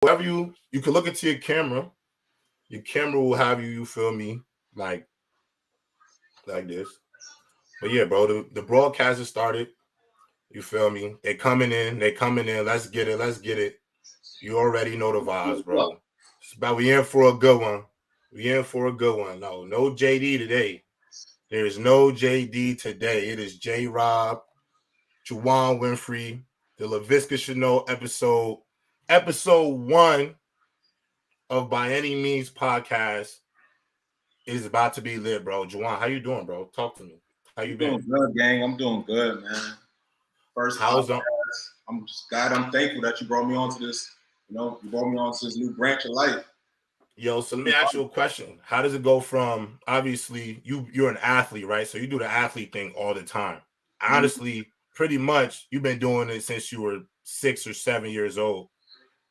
wherever you can look into your camera will have you feel me, like this. But yeah, bro, the broadcast has started. You feel me? They coming in. Let's get it. Let's get it. You already know the vibes, bro. But we in for a good one. We in for a good one. No JD today. There is no JD today. It is J Rob, Juwan Winfrey, the Laviska Shenault episode 1 of By Any Means podcast is about to be lit, bro. Juwan, how you doing, bro? Talk to me. How you been? Doing good, gang. I'm doing good, man. First podcast. I'm thankful that you brought me onto this. You brought me onto this new branch of life. Yo, so let me ask you a question. How does it go from, obviously you're an athlete, right? So you do the athlete thing all the time. Honestly, pretty much you've been doing it since you were 6 or 7 years old.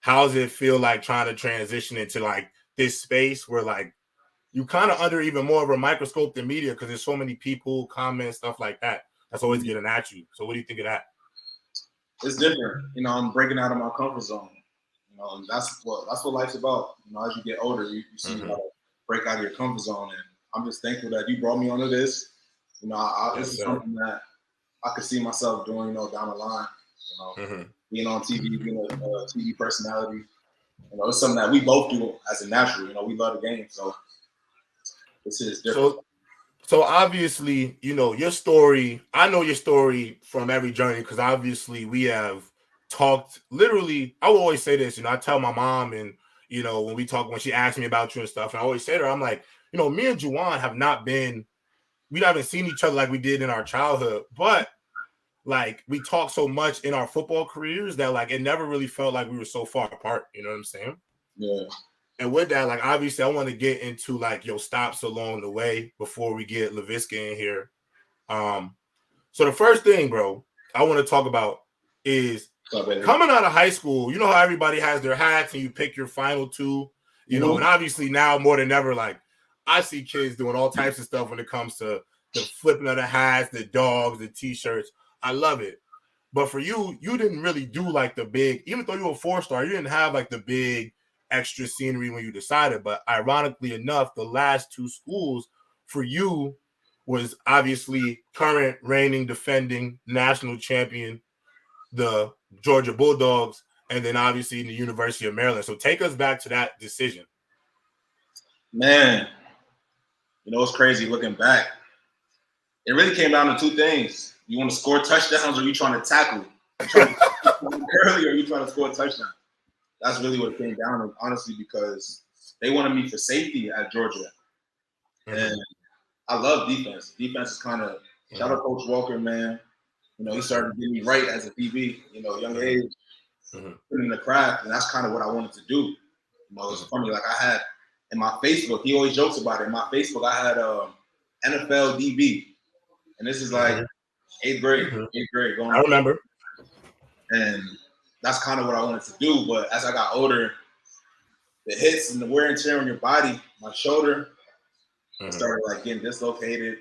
How does it feel like trying to transition into like this space where like you kind of under even more of a microscope than media because there's so many people, comments, stuff like that. That's always getting at you. So what do you think of that? It's different. I'm breaking out of my comfort zone. And that's what life's about. As you get older, you see you gotta break out of your comfort zone. And I'm just thankful that you brought me onto this. This is something that I could see myself doing, down the line. Being on TV, being a TV personality. It's something that we both do as a natural. We love the game, so this is different. So obviously, your story. I know your story from every journey because obviously we have talked. Literally, I will always say this. I tell my mom, and when we talk, when she asks me about you and stuff, and I always say to her, I'm like, me and Juwan have not been. We haven't seen each other like we did in our childhood, but like we talk so much in our football careers that like it never really felt like we were so far apart. You know what I'm saying? Yeah. And with that, like obviously, I want to get into like your stops along the way before we get Laviska in here. So the first thing, bro, I want to talk about is coming out of high school. You know how everybody has their hats and you pick your final two, and obviously now more than ever, like I see kids doing all types of stuff when it comes to the flipping of the hats, the dogs, the t-shirts. I love it. But for you, you didn't really do like the big, even though you were a 4-star, you didn't have like the big extra scenery when you decided. But ironically enough, the last 2 schools for you was obviously current reigning defending national champion, the Georgia Bulldogs, and then obviously the University of Maryland. So take us back to that decision. Man, it's crazy looking back. It really came down to 2 things. You want to score touchdowns or you trying to tackle? Early or you trying to score a touchdown? That's really what it came down to, honestly, because they wanted me for safety at Georgia. And I love defense. Defense is kind of, shout out Coach Walker, man. He started getting me right as a DB, young age, putting in the craft. And that's kind of what I wanted to do. It's funny, like I had in my Facebook, he always jokes about it. In my Facebook, I had NFL DB. And this is like 8th grade. Going I remember. And that's kind of what I wanted to do. But as I got older, the hits and the wear and tear on your body, my shoulder started like getting dislocated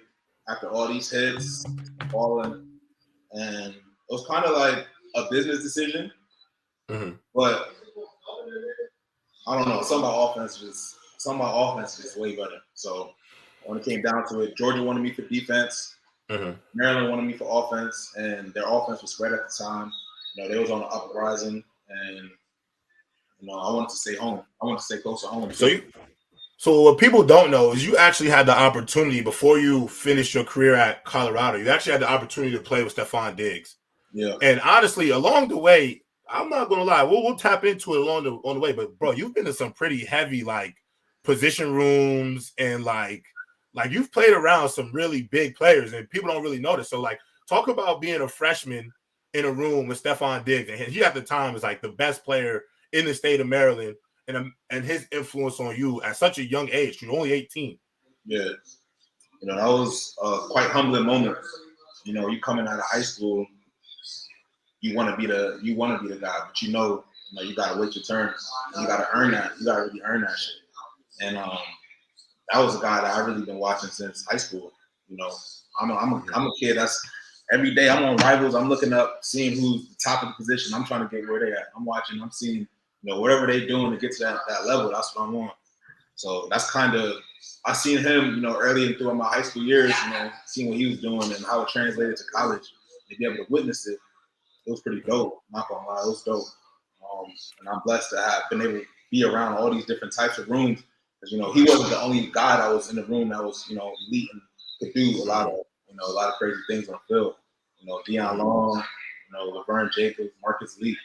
after all these hits, falling. And it was kind of like a business decision. But I don't know. Some of my offense is way better. So when it came down to it, Georgia wanted me for defense. Maryland wanted me for offense, and their offense was spread at the time. They was on the up rising, and I wanted to stay home. I wanted to stay close to home. So what people don't know is you actually had the opportunity before you finished your career at Colorado. You actually had the opportunity to play with Stephon Diggs. Yeah. And honestly, along the way, I'm not gonna lie, we'll tap into it on the way. But bro, you've been in some pretty heavy like position rooms and like you've played around some really big players and people don't really notice. So like talk about being a freshman in a room with Stephon Diggs, and he at the time was like the best player in the state of Maryland, and his influence on you at such a young age. You're only 18. Yeah, that was a quite humbling moment. You coming out of high school, you want to be the guy, but you gotta wait your turn. You gotta earn that. You gotta really earn that shit. And that was a guy that I really been watching since high school. I'm a kid that's every day I'm on Rivals. I'm looking up, seeing who's the top of the position. I'm trying to get where they at. I'm watching. I'm seeing whatever they doing to get to that level, that's what I'm on. So that's kind of, I seen him, early and throughout my high school years, seeing what he was doing and how it translated to college, and be able to witness it. It was pretty dope. Not gonna lie, it was dope. And I'm blessed to have been able to be around all these different types of rooms. Because he wasn't the only guy that was in the room that was elite and could do a lot of crazy things on the field. Deion Long, Laverne Jacobs, Marcus Lee.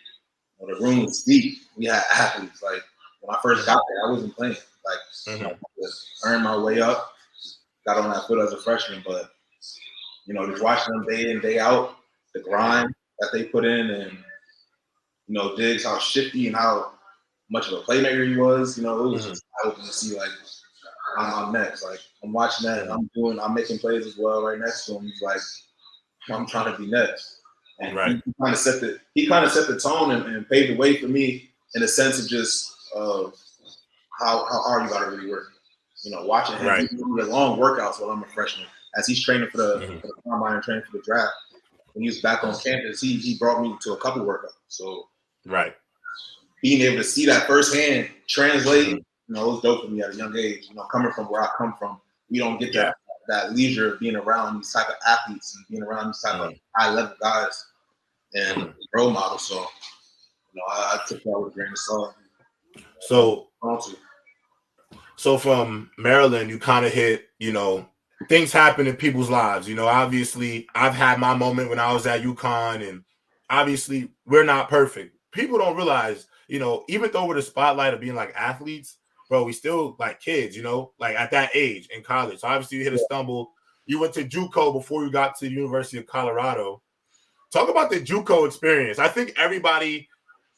The room was deep. We had athletes. Like when I first got there, I wasn't playing. Like I just earned my way up. Got on that field as a freshman, but just watching them day in, day out, the grind that they put in, and Diggs, how shifty and how much of a playmaker he was. It was just eye-opening to see, like, I'm next. Like, I'm watching that, and I'm making plays as well right next to him. He's like, I'm trying to be next. And he kind of set the tone and paved the way for me in the sense of just how hard you got to really work. Watching him do the long workouts while I'm a freshman, as he's training for the combine and training for the draft. When he was back on campus, he brought me to a couple workouts. So being able to see that firsthand translate, it was dope for me at a young age. Coming from where I come from, we don't get that leisure of being around these type of athletes and being around these type of high level guys and role models. So, I took that with a grain of salt. So from Maryland, you kind of hit, things happen in people's lives. Obviously, I've had my moment when I was at UConn, and obviously, we're not perfect. People don't realize, even though we're the spotlight of being like athletes, bro, we still like kids, like at that age in college. So obviously, you hit a stumble. You went to JUCO before you got to the University of Colorado. Talk about the JUCO experience. I think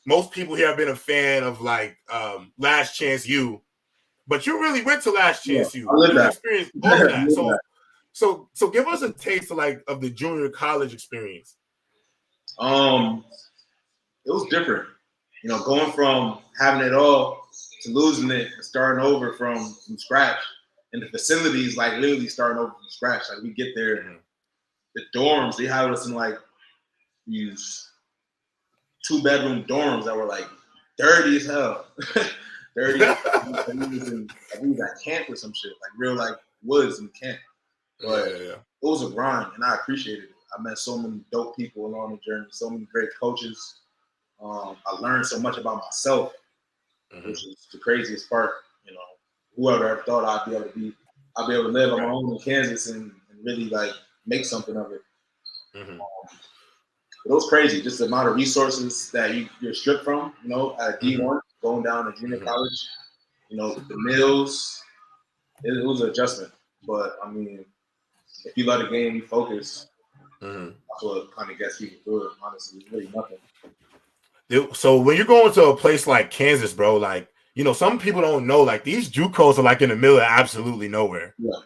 most people here have been a fan of like Last Chance U. But you really went to Last Chance U. You experienced all of that. So give us a taste of the junior college experience. It was different. Going from having it all to losing it and starting over from scratch. And the facilities, like literally starting over from scratch. Like we get there, the dorms, they had us in like these 2-bedroom dorms that were like dirty as hell. Dirty. We was at camp or some shit, like real like woods in camp. But it was a grind, and I appreciated it. I met so many dope people along the journey, so many great coaches. I learned so much about myself, which is the craziest part. Whoever ever thought I'd be able to live on my own in Kansas and really like make something of it. But it was crazy, just the amount of resources that you're stripped from, at D1, going down to junior college, the meals, it was an adjustment. But, I mean, if you let the game focus, that's what kind of gets people through it, honestly. It's really nothing. So when you're going to a place like Kansas, bro, like, some people don't know, like, these JUCOs are, like, in the middle of absolutely nowhere. Yeah.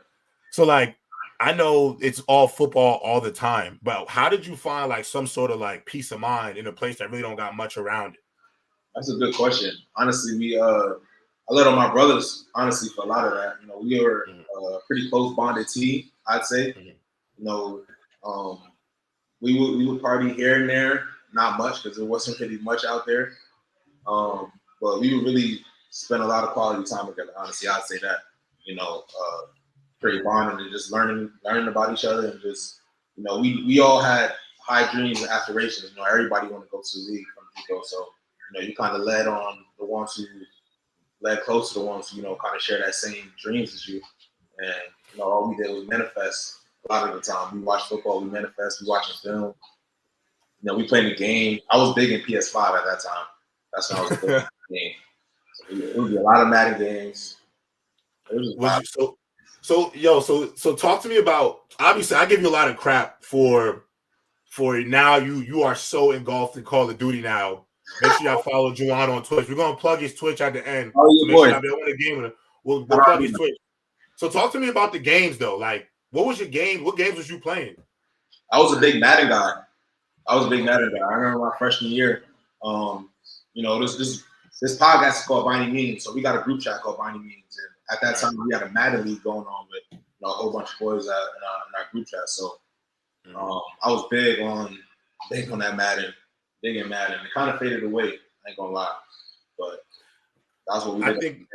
So, like, I know it's all football all the time, but how did you find, like, some sort of, like, peace of mind in a place that really don't got much around it? That's a good question. Honestly, I let on my brothers, honestly, for a lot of that. We were a pretty close bonded team, I'd say. We would party here and there, not much because there wasn't really much out there. But we would really spend a lot of quality time together. Honestly, I'd say that. Pretty bonding and just learning about each other, and just we all had high dreams and aspirations. Everybody wanted to go to the league from JUCO, so you kind of led on the ones who led close to the ones who kind of share that same dreams as you. And all we did was manifest. A lot of the time, we watch football, we manifest, we watching film. We played the game. I was big in PS5 at that time. That's when I was playing the game. So it would be a lot of Madden games. It was just So talk to me about, obviously I give you a lot of crap for now you are so engulfed in Call of Duty now. Make sure y'all follow Juwan on Twitch. We're gonna plug his Twitch at the end. Oh, Make sure y'all be able to game with him. We'll plug his Twitch. So talk to me about the games though. Like, what was your game? What games was you playing? I was a big Madden guy. I remember my freshman year. This podcast is called Binding Meetings, so we got a group chat called Binding Meetings, and at that time we had a Madden league going on with a whole bunch of boys in our group chat. So I was big on that Madden, big in Madden. It kind of faded away. I ain't gonna lie, but that's what we.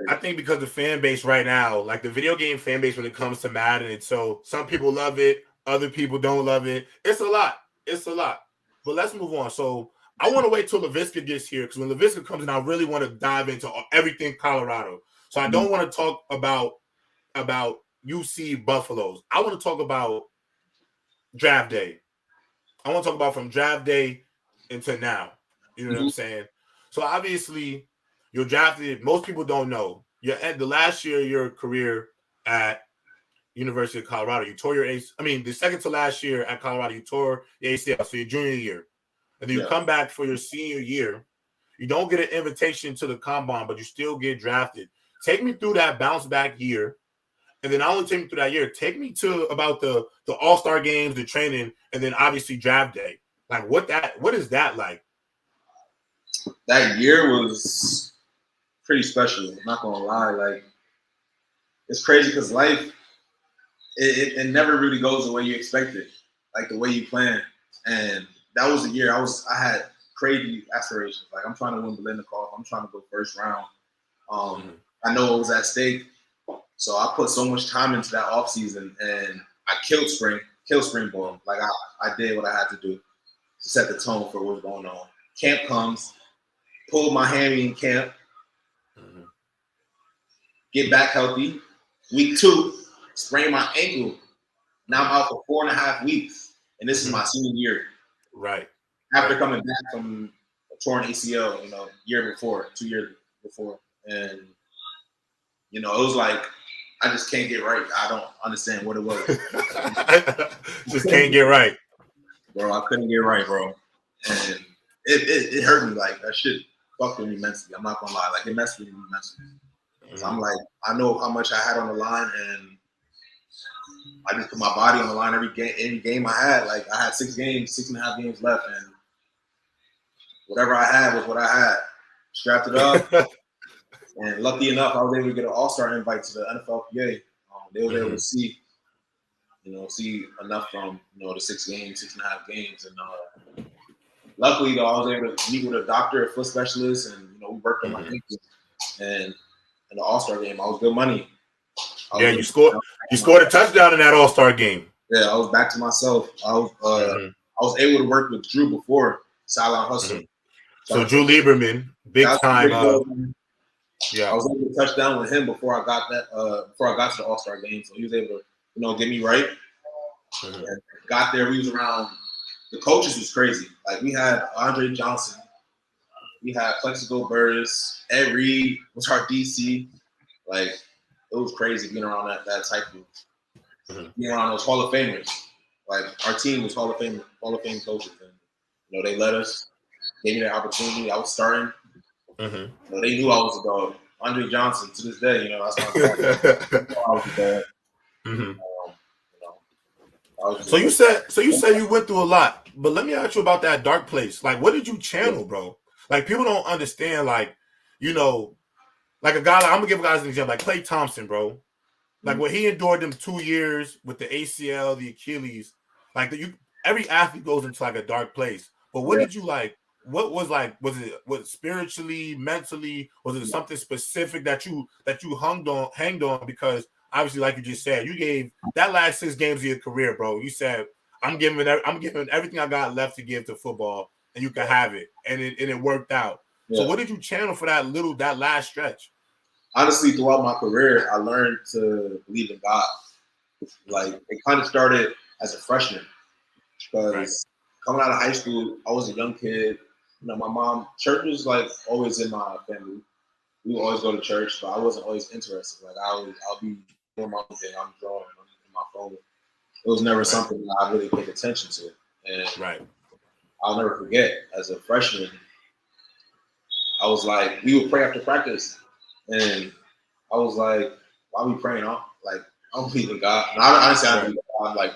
I think because the fan base right now, like the video game fan base, when it comes to Madden, it's so some people love it, other people don't love it. It's a lot. It's a lot. But let's move on. So I want to wait till Laviska gets here because when Laviska comes in, I really want to dive into everything Colorado. So I don't want to talk about UC Buffaloes. I want to talk about draft day. I want to talk about from draft day into now. You know what I'm saying? So obviously, you're drafted. Most people don't know. You're at the last year of your career at University of Colorado. You tore your ACL. I mean, the second to last year at Colorado, you tore your ACL. So your junior year, and then you come back for your senior year. You don't get an invitation to the combine, but you still get drafted. Take me through that bounce back year. And then not only take me through that year, take me to about the All-Star games, the training, and then obviously draft day. Like what is that like? That year was pretty special. I'm not gonna lie. Like it's crazy because life it never really goes the way you expect it, like the way you plan. And that was the year I had crazy aspirations. Like I'm trying to win Belinda-Koff. I'm trying to go first round. I know it was at stake. So I put so much time into that offseason and I killed spring ball. Like I did what I had to do to set the tone for what's going on. Camp comes, pulled my hammy in camp, get back healthy. Week 2, sprain my ankle. Now I'm out for 4.5 weeks. And this is my senior year. Right. After coming back from a torn ACL, 2 years before. And, it was like, I just can't get right. I don't understand what it was. Just can't get right. Bro, I couldn't get right, bro. And it hurt me. Like, that shit fucked with me mentally. I'm not going to lie. Like, it messed with me mentally. So I'm like, I know how much I had on the line, and I just put my body on the line every game I had. Like, I had 6.5 games left, and whatever I had was what I had. Strapped it up. And lucky enough, I was able to get an all-star invite to the NFLPA. They were able to see enough from, the 6.5 games. And luckily, though, I was able to meet with a doctor, a foot specialist, and, we worked on my ankle. And in the all-star game, I was good money. You scored a touchdown in that all-star game. Yeah, I was back to myself. I was able to work with Drew before Sideline Hustle. So Drew Lieberman, big time. Yeah, I was able to touch down with him before I got to the All-Star game. So he was able to, get me right. And got there, we was around. The coaches was crazy. Like we had Andre Johnson, we had Plexico Burris, Ed Reed was our DC. Like it was crazy being around that type of being around those Hall of Famers. Like our team was Hall of Fame coaches, and they let us, gave me that opportunity. I was starting. They knew I was a dog. Andre Johnson, to this day, that's my I was a dog. So you said you went through a lot, but let me ask you about that dark place. Like, what did you channel, bro? Like, people don't understand. Like, like a guy. I'm gonna give guys an example. Like Klay Thompson, bro. Like what he endured them 2 years with the ACL, the Achilles. Like every athlete goes into like a dark place. But what did you like? What was like? Was it spiritually, mentally? Was it something specific that you hanged on? Because obviously, like you just said, you gave that last 6 games of your career, bro. You said, I'm giving everything I got left to give to football, and you can have it, and it worked out. Yeah. So what did you channel for that last stretch? Honestly, throughout my career, I learned to believe in God. Like it kind of started as a freshman because coming out of high school, I was a young kid. My mom, church was like always in my family. We would always go to church, but I wasn't always interested. Like I'll be doing my own thing. I'm drawing on my phone. It was never something that I really paid attention to. And I'll never forget, as a freshman, I was like, we would pray after practice. And I was like, why are we praying? I don't believe in God. And honestly, I believe in God. Like,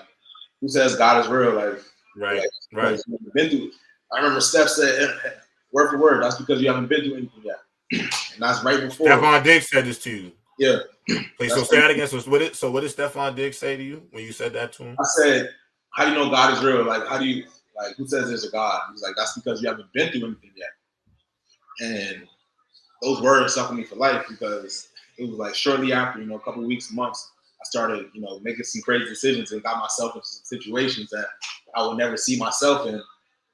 who says God is real? Like, right. Been through. I remember Steph said, word for word, that's because you haven't been through anything yet. And that's right before. Stephon Diggs said this to you. Yeah. So say that again. So what did Stephon Diggs say to you when you said that to him? I said, how do you know God is real? Like, who says there's a God? He's like, that's because you haven't been through anything yet. And those words stuck with me for life because it was like shortly after, a couple of weeks, months, I started, making some crazy decisions and got myself into some situations that I would never see myself in.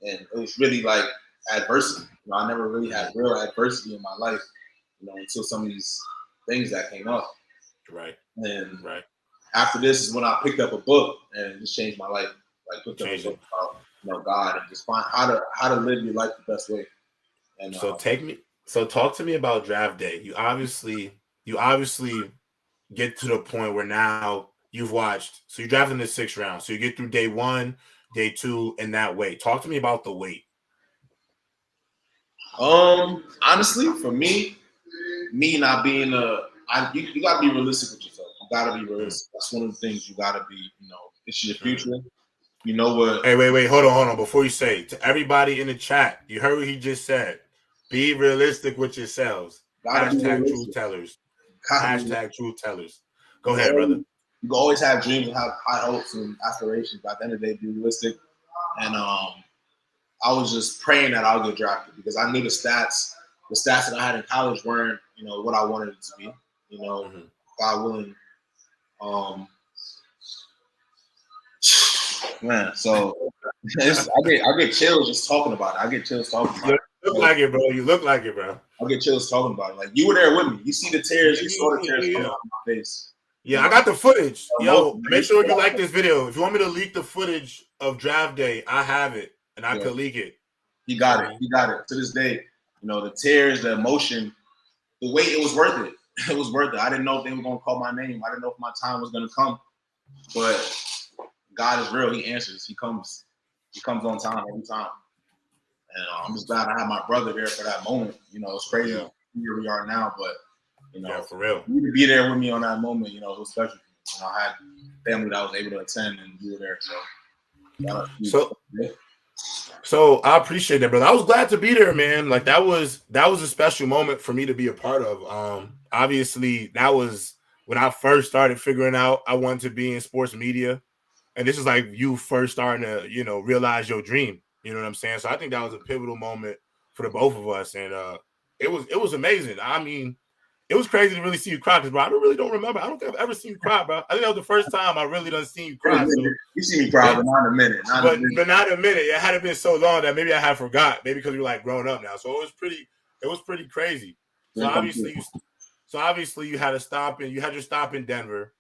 And it was really like adversity. I never really had real adversity in my life, until some of these things that came up. Right. And right. After this is when I picked up a book and it just changed my life. Like picked up a book about, God and just find how to live your life the best way. And talk to me about draft day. You obviously get to the point where now you've watched. So you drafted in the 6th round. So you get through day 1, day 2, and that wait. Talk to me about the wait. Honestly, for me not being you gotta be realistic with yourself. You gotta be realistic. That's one of the things you gotta be. It's your future. You know what? Hey, wait, hold on. Before you say to everybody in the chat, you heard what he just said. Be realistic with yourselves. Hashtag truth tellers. Hashtag truth tellers. Go ahead, brother. You can always have dreams and have high hopes and aspirations, but at the end of the day, be realistic. And I was just praying that I'll get drafted because I knew the stats that I had in college weren't, what I wanted it to be. God willing. Man, so I get chills just talking about it. I get chills talking about it. You look like it, bro. You look like it, bro. I get chills talking about it. Like you were there with me. You see the tears. You saw the tears coming out of my face. Yeah, I got the footage. Yo, make sure you like this video. If you want me to leak the footage of draft day, I have it, and I could leak it. He got it. He got it. To this day, the tears, the emotion, the wait, it was worth it. It was worth it. I didn't know if they were going to call my name. I didn't know if my time was going to come. But God is real. He answers. He comes on time every time. And I'm just glad I had my brother there for that moment. It's crazy. Yeah. Here we are now, but for real, you to be there with me on that moment. It was special. I had family that was able to attend, and you were there. So I appreciate that, brother. I was glad to be there, man. Like that was a special moment for me to be a part of. Obviously, that was when I first started figuring out I wanted to be in sports media, and this is like you first starting to realize your dream. You know what I'm saying? So I think that was a pivotal moment for the both of us, and it was amazing. I mean, it was crazy to really see you cry, because bro, I really don't remember. I don't think I've ever seen you cry, bro. I think that was the first time I really done seen you cry. So, you see me cry, but not in a minute. But not in a minute. It had been so long that maybe I had forgot. Maybe because you're like grown up now. So it was pretty crazy. So obviously you had a stop and you had your stop in Denver,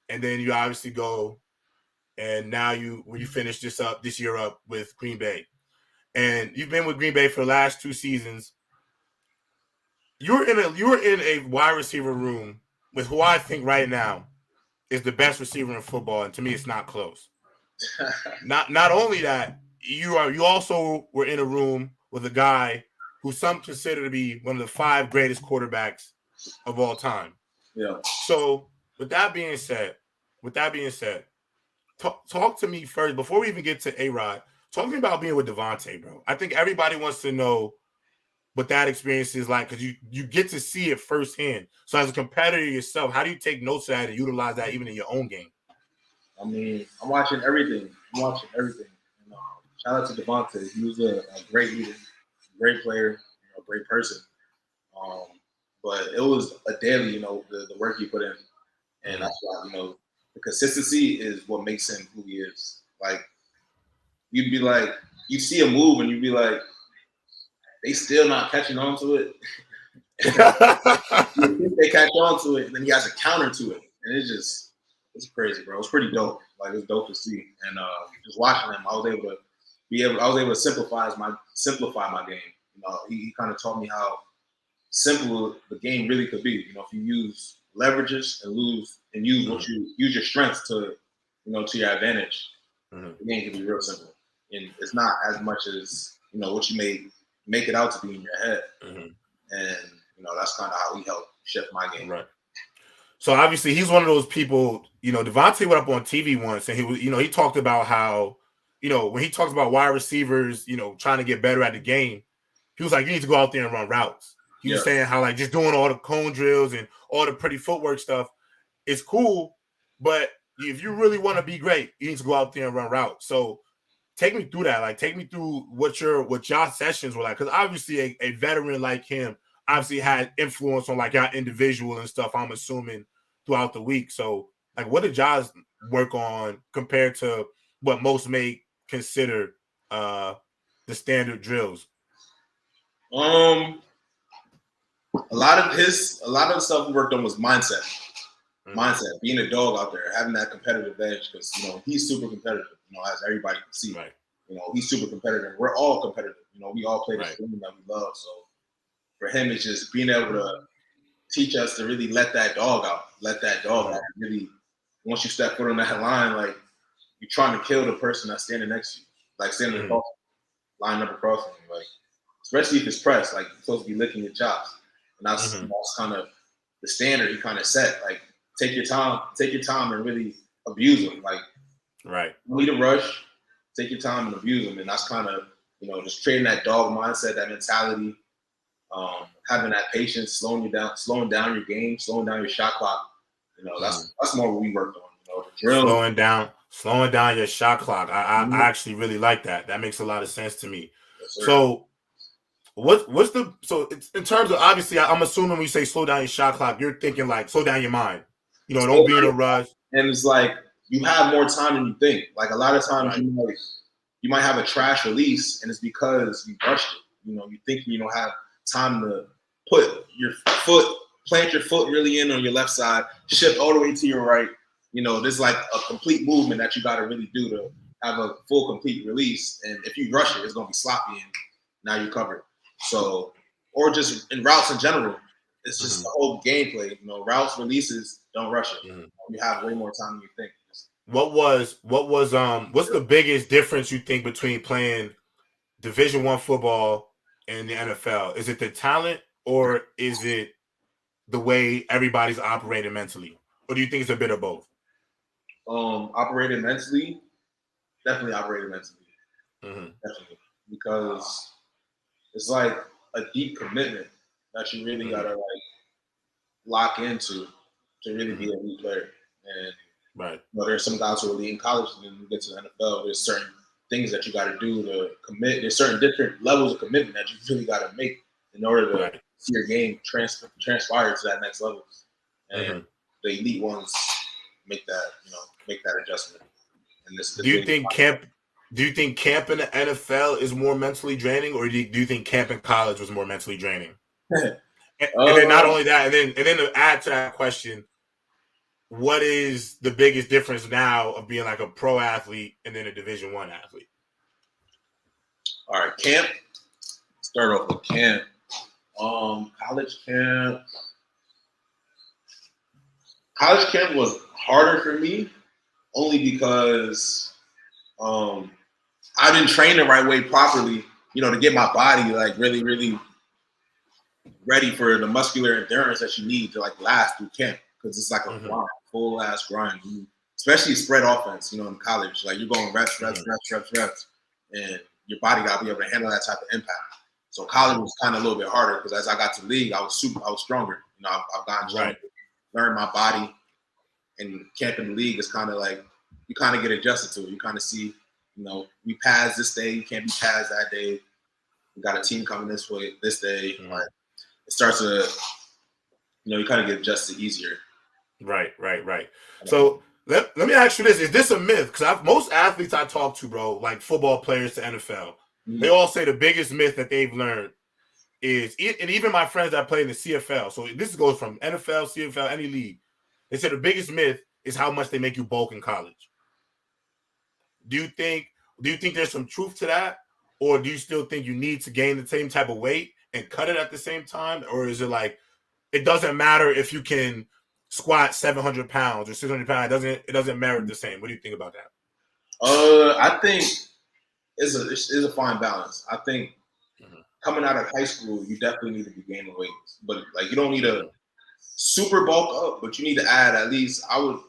and then you obviously go, and now when you finish this year up with Green Bay, and you've been with Green Bay for the last 2 seasons. You were in a wide receiver room with who I think right now is the best receiver in football, and to me, it's not close. Not only that, you also were in a room with a guy who some consider to be one of the 5 greatest quarterbacks of all time. Yeah. So with that being said, talk to me first before we even get to A-Rod. Talk to me about being with Devontae, bro. I think everybody wants to know what that experience is like, because you get to see it firsthand. So as a competitor yourself, how do you take notes of that and utilize that even in your own game? I mean, I'm watching everything. And, shout out to Devontae. He was a great leader, great player, great person. But it was a daily, the work he put in. And that's why, the consistency is what makes him who he is. Like, you'd be like, you see a move and you'd be like, they still not catching on to it. They catch on to it, and then he has a counter to it. And it's crazy, bro. It's pretty dope. Like, it's dope to see. And just watching him, I was able to simplify my game. He kind of taught me how simple the game really could be. If you use leverages and use your strengths to your advantage, the game can be real simple. And it's not as much as what you may make it out to be in your head. And that's kind of how he helped shift my game. Right. So obviously he's one of those people. Devontae went up on TV once, and he was, he talked about how, when he talks about wide receivers, trying to get better at the game, he was like, you need to go out there and run routes. He was saying how, like, just doing all the cone drills and all the pretty footwork stuff is cool, but if you really want to be great, you need to go out there and run routes. So take me through that. Like, take me through what y'all sessions were like, because obviously a veteran like him, obviously had influence on like y'all individual and stuff, I'm assuming, throughout the week. So like what did y'all work on compared to what most may consider the standard drills? A lot of the stuff we worked on was mindset. Mindset, being a dog out there, having that competitive edge, because he's super competitive, as everybody can see. Right. He's super competitive. We're all competitive. We all play this Right. game that we love. So for him, it's just being able to teach us to really let that dog out. Let that dog out. Really, once you step foot on that line, like you're trying to kill the person that's standing next to you, like standing across, line up across from you, like especially if it's press, like you're supposed to be licking your chops, and that's kind of the standard he kind of set. Like take your time and really abuse him. Like don't need to rush. Take your time and abuse them, and that's kind of just trading that dog mindset, that mentality, having that patience, slowing down your game, slowing down your shot clock. That's more what we worked on. The drill, slowing down your shot clock. I actually really like that. That makes a lot of sense to me. Yes, so what's the it's, in terms of, obviously I'm assuming when you say slow down your shot clock, you're thinking like slow down your mind. Don't be in a rush. And it's like you have more time than you think. Like a lot of times you might have a trash release, and it's because you rushed it. You think you don't have time to plant your foot really in on your left side, shift all the way to your right. There's like a complete movement that you got to really do to have a full, complete release. And if you rush it, it's going to be sloppy, and now you're covered. So, or just in routes in general, it's just the whole gameplay. Routes, releases, don't rush it. You have way more time than you think. What's the biggest difference you think between playing Division I football and the NFL? Is it the talent, or is it the way everybody's operating mentally? Or do you think it's a bit of both? Operating mentally, definitely operating mentally. Definitely. Because it's like a deep commitment that you really gotta like lock into to really be an elite player. And there's some guys who are elite in college, and then you get to the NFL, there's certain things that you gotta do to commit. There's certain different levels of commitment that you really gotta make in order to see your game transpire to that next level. And the elite ones make that adjustment. And do you think camp in the NFL is more mentally draining, or do you think camp in college was more mentally draining? and then not only that, and then to add to that question, what is the biggest difference now of being like a pro athlete and then a Division I athlete? All right, camp. Start off with camp. College camp. College camp was harder for me only because I didn't train the right way properly, to get my body like really, really ready for the muscular endurance that you need to like last through camp, because it's like a grind, full ass grind. Especially spread offense, in college. Like you're going reps, and your body got to be able to handle that type of impact. So college was kind of a little bit harder because as I got to the league, I was stronger. I've gotten stronger, learned my body, and camp in the league is kind of like you kind of get adjusted to it. You kind of see, we pass this day, you can't be passed that day. We got a team coming this way this day. Like, it starts to, you kind of get adjusted easier. Right. So let me ask you this: is this a myth? Because most athletes I talk to, bro, like football players to NFL, they all say the biggest myth that they've learned is, and even my friends that play in the CFL. So this goes from NFL, CFL, any league. They said the biggest myth is how much they make you bulk in college. Do you think there's some truth to that, or do you still think you need to gain the same type of weight and cut it at the same time, or is it like it doesn't matter if you can squat 700 pounds or 600 pounds? It doesn't merit the same. What do you think about that? I think it's a fine balance. I think coming out of high school, you definitely need to be gaining weight, but like you don't need to super bulk up, but you need to add at least, I would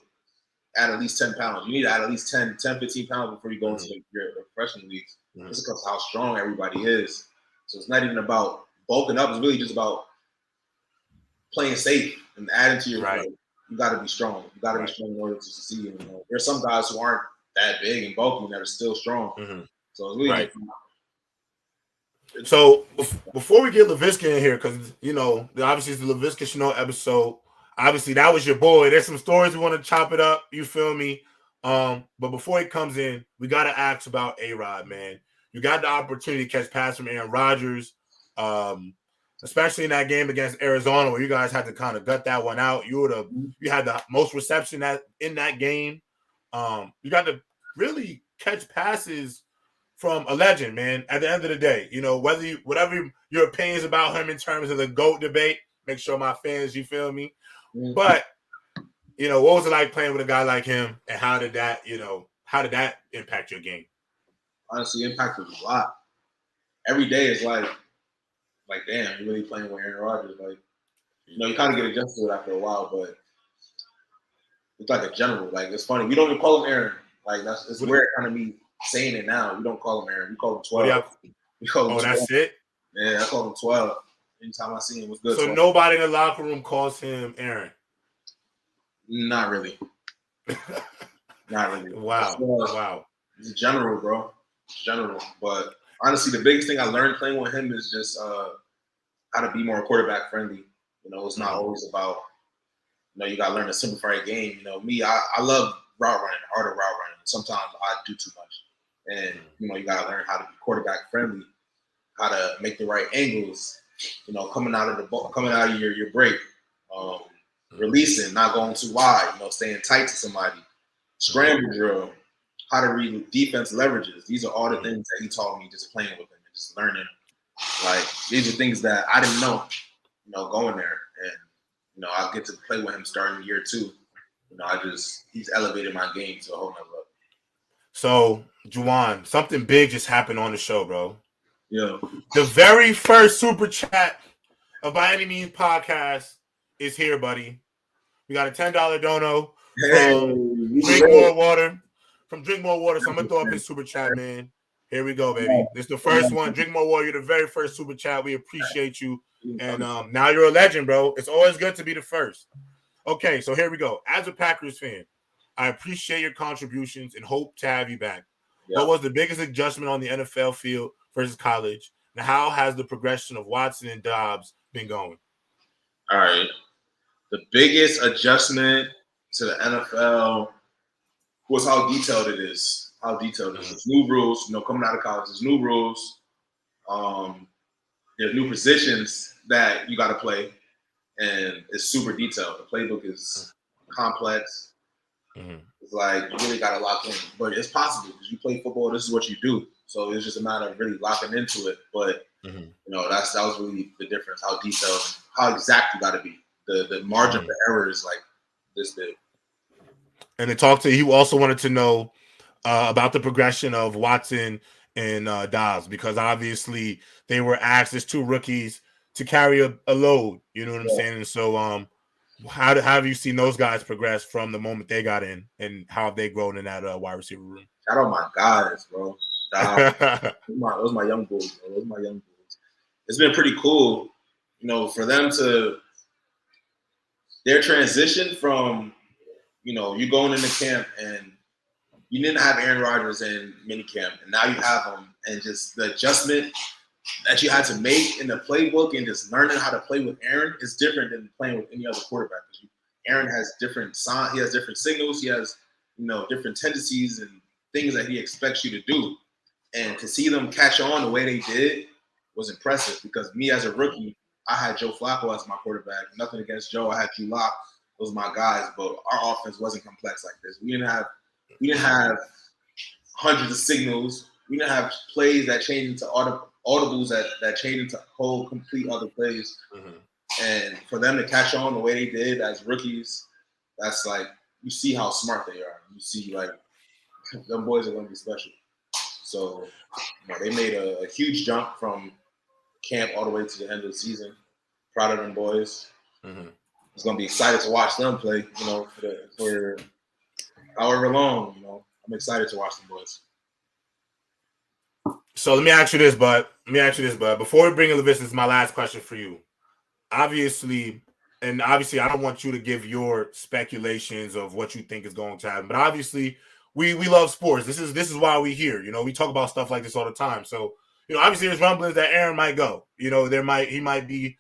add at least 10 pounds. You need to add at least 10, 15 pounds before you go into your freshman leagues. Just because of how strong everybody is. So it's not even about bulking up. It's really just about playing safe and adding to your weight. You got to be strong. You got to be strong in order to succeed. There's some guys who aren't that big and bulky that are still strong. So it's really So before we get Laviska in here, because obviously it's the Laviska Shenault episode. Obviously, that was your boy. There's some stories we want to chop it up. You feel me? But before he comes in, we gotta ask about A-Rod, man. You got the opportunity to catch pass from Aaron Rodgers, especially in that game against Arizona, where you guys had to kind of gut that one out. You had the most reception in that game. You got to really catch passes from a legend, man. At the end of the day, whatever your opinions about him in terms of the GOAT debate, make sure my fans, you feel me. But what was it like playing with a guy like him, and how did that impact your game? Honestly, impacted a lot. Every day is like damn, you're really playing with Aaron Rodgers. Like, you kind of get adjusted to it after a while, but it's like a general. Like, it's funny. We don't even call him Aaron. Like, it's weird kind of me saying it now. We don't call him Aaron. We call him 12. We call him 12. That's it? Yeah, I call him 12. Anytime I see him, what's good? So 12. Nobody in the locker room calls him Aaron? Not really. Not really. Wow. He's general, bro. General. But honestly, the biggest thing I learned playing with him is just how to be more quarterback friendly. It's not always about, you got to learn to simplify your game. Me, I love route running, harder route running. Sometimes I do too much. And, you got to learn how to be quarterback friendly, how to make the right angles, coming out of the ball, coming out of your break, releasing, not going too wide, staying tight to somebody, scramble drill, how to read defense leverages. These are all the things that he taught me just playing with him and just learning. Like, these are things that I didn't know, going there. And, I get to play with him starting year 2. He's elevated my game to a whole nother level. So, Juwan, something big just happened on the show, bro. Yeah. The very first super chat of By Any Means podcast is here, buddy. We got a $10 dono from Drink More Water. So I'm gonna throw up his super chat, man. Here we go, baby. This is the first one. Drink More Water. You're the very first super chat. We appreciate you. And now you're a legend, bro. It's always good to be the first. Okay, so here we go. As a Packers fan, I appreciate your contributions and hope to have you back. Yep. What was the biggest adjustment on the NFL field versus college? And how has the progression of Watson and Dobbs been going? All right. The biggest adjustment to the NFL was how detailed it is. There's new rules, coming out of college, there's new rules. There's new positions that you got to play, and it's super detailed. The playbook is complex. It's like you really got to lock in, but it's possible because you play football. This is what you do, so it's just a matter of really locking into it. But that was really the difference. How detailed, how exact you got to be. The margin for error is like this big. And he also wanted to know about the progression of Watson and Dobbs, because obviously they were asked as 2 rookies to carry a load. You know what I'm saying? And so how have you seen those guys progress from the moment they got in, and how have they grown in that wide receiver room? Shout out my guys, bro. Those my young boys, bro. Those my young boys. It's been pretty cool, for them to their transition from, you going into camp and you didn't have Aaron Rodgers in minicamp, and now you have him, and just the adjustment that you had to make in the playbook and just learning how to play with Aaron is different than playing with any other quarterback. Aaron has different signs, he has different signals, he has, different tendencies and things that he expects you to do. And to see them catch on the way they did was impressive, because me as a rookie, I had Joe Flacco as my quarterback. Nothing against Joe. I had Drew Lock. Those were my guys, but our offense wasn't complex like this. We didn't have hundreds of signals. We didn't have plays that changed into audibles that changed into whole complete other plays. And for them to catch on the way they did as rookies, that's like, you see how smart they are. You see, like, them boys are going to be special. So, they made a huge jump from camp all the way to the end of the season. Proud of them boys. It's going to be excited to watch them play, for however long, I'm excited to watch them boys. So let me ask you this, bud. Before we bring in Laviska, this is my last question for you. Obviously, I don't want you to give your speculations of what you think is going to happen, but obviously we love sports. This is why we're here. We talk about stuff like this all the time. So, obviously there's rumblings that Aaron might go. He might be,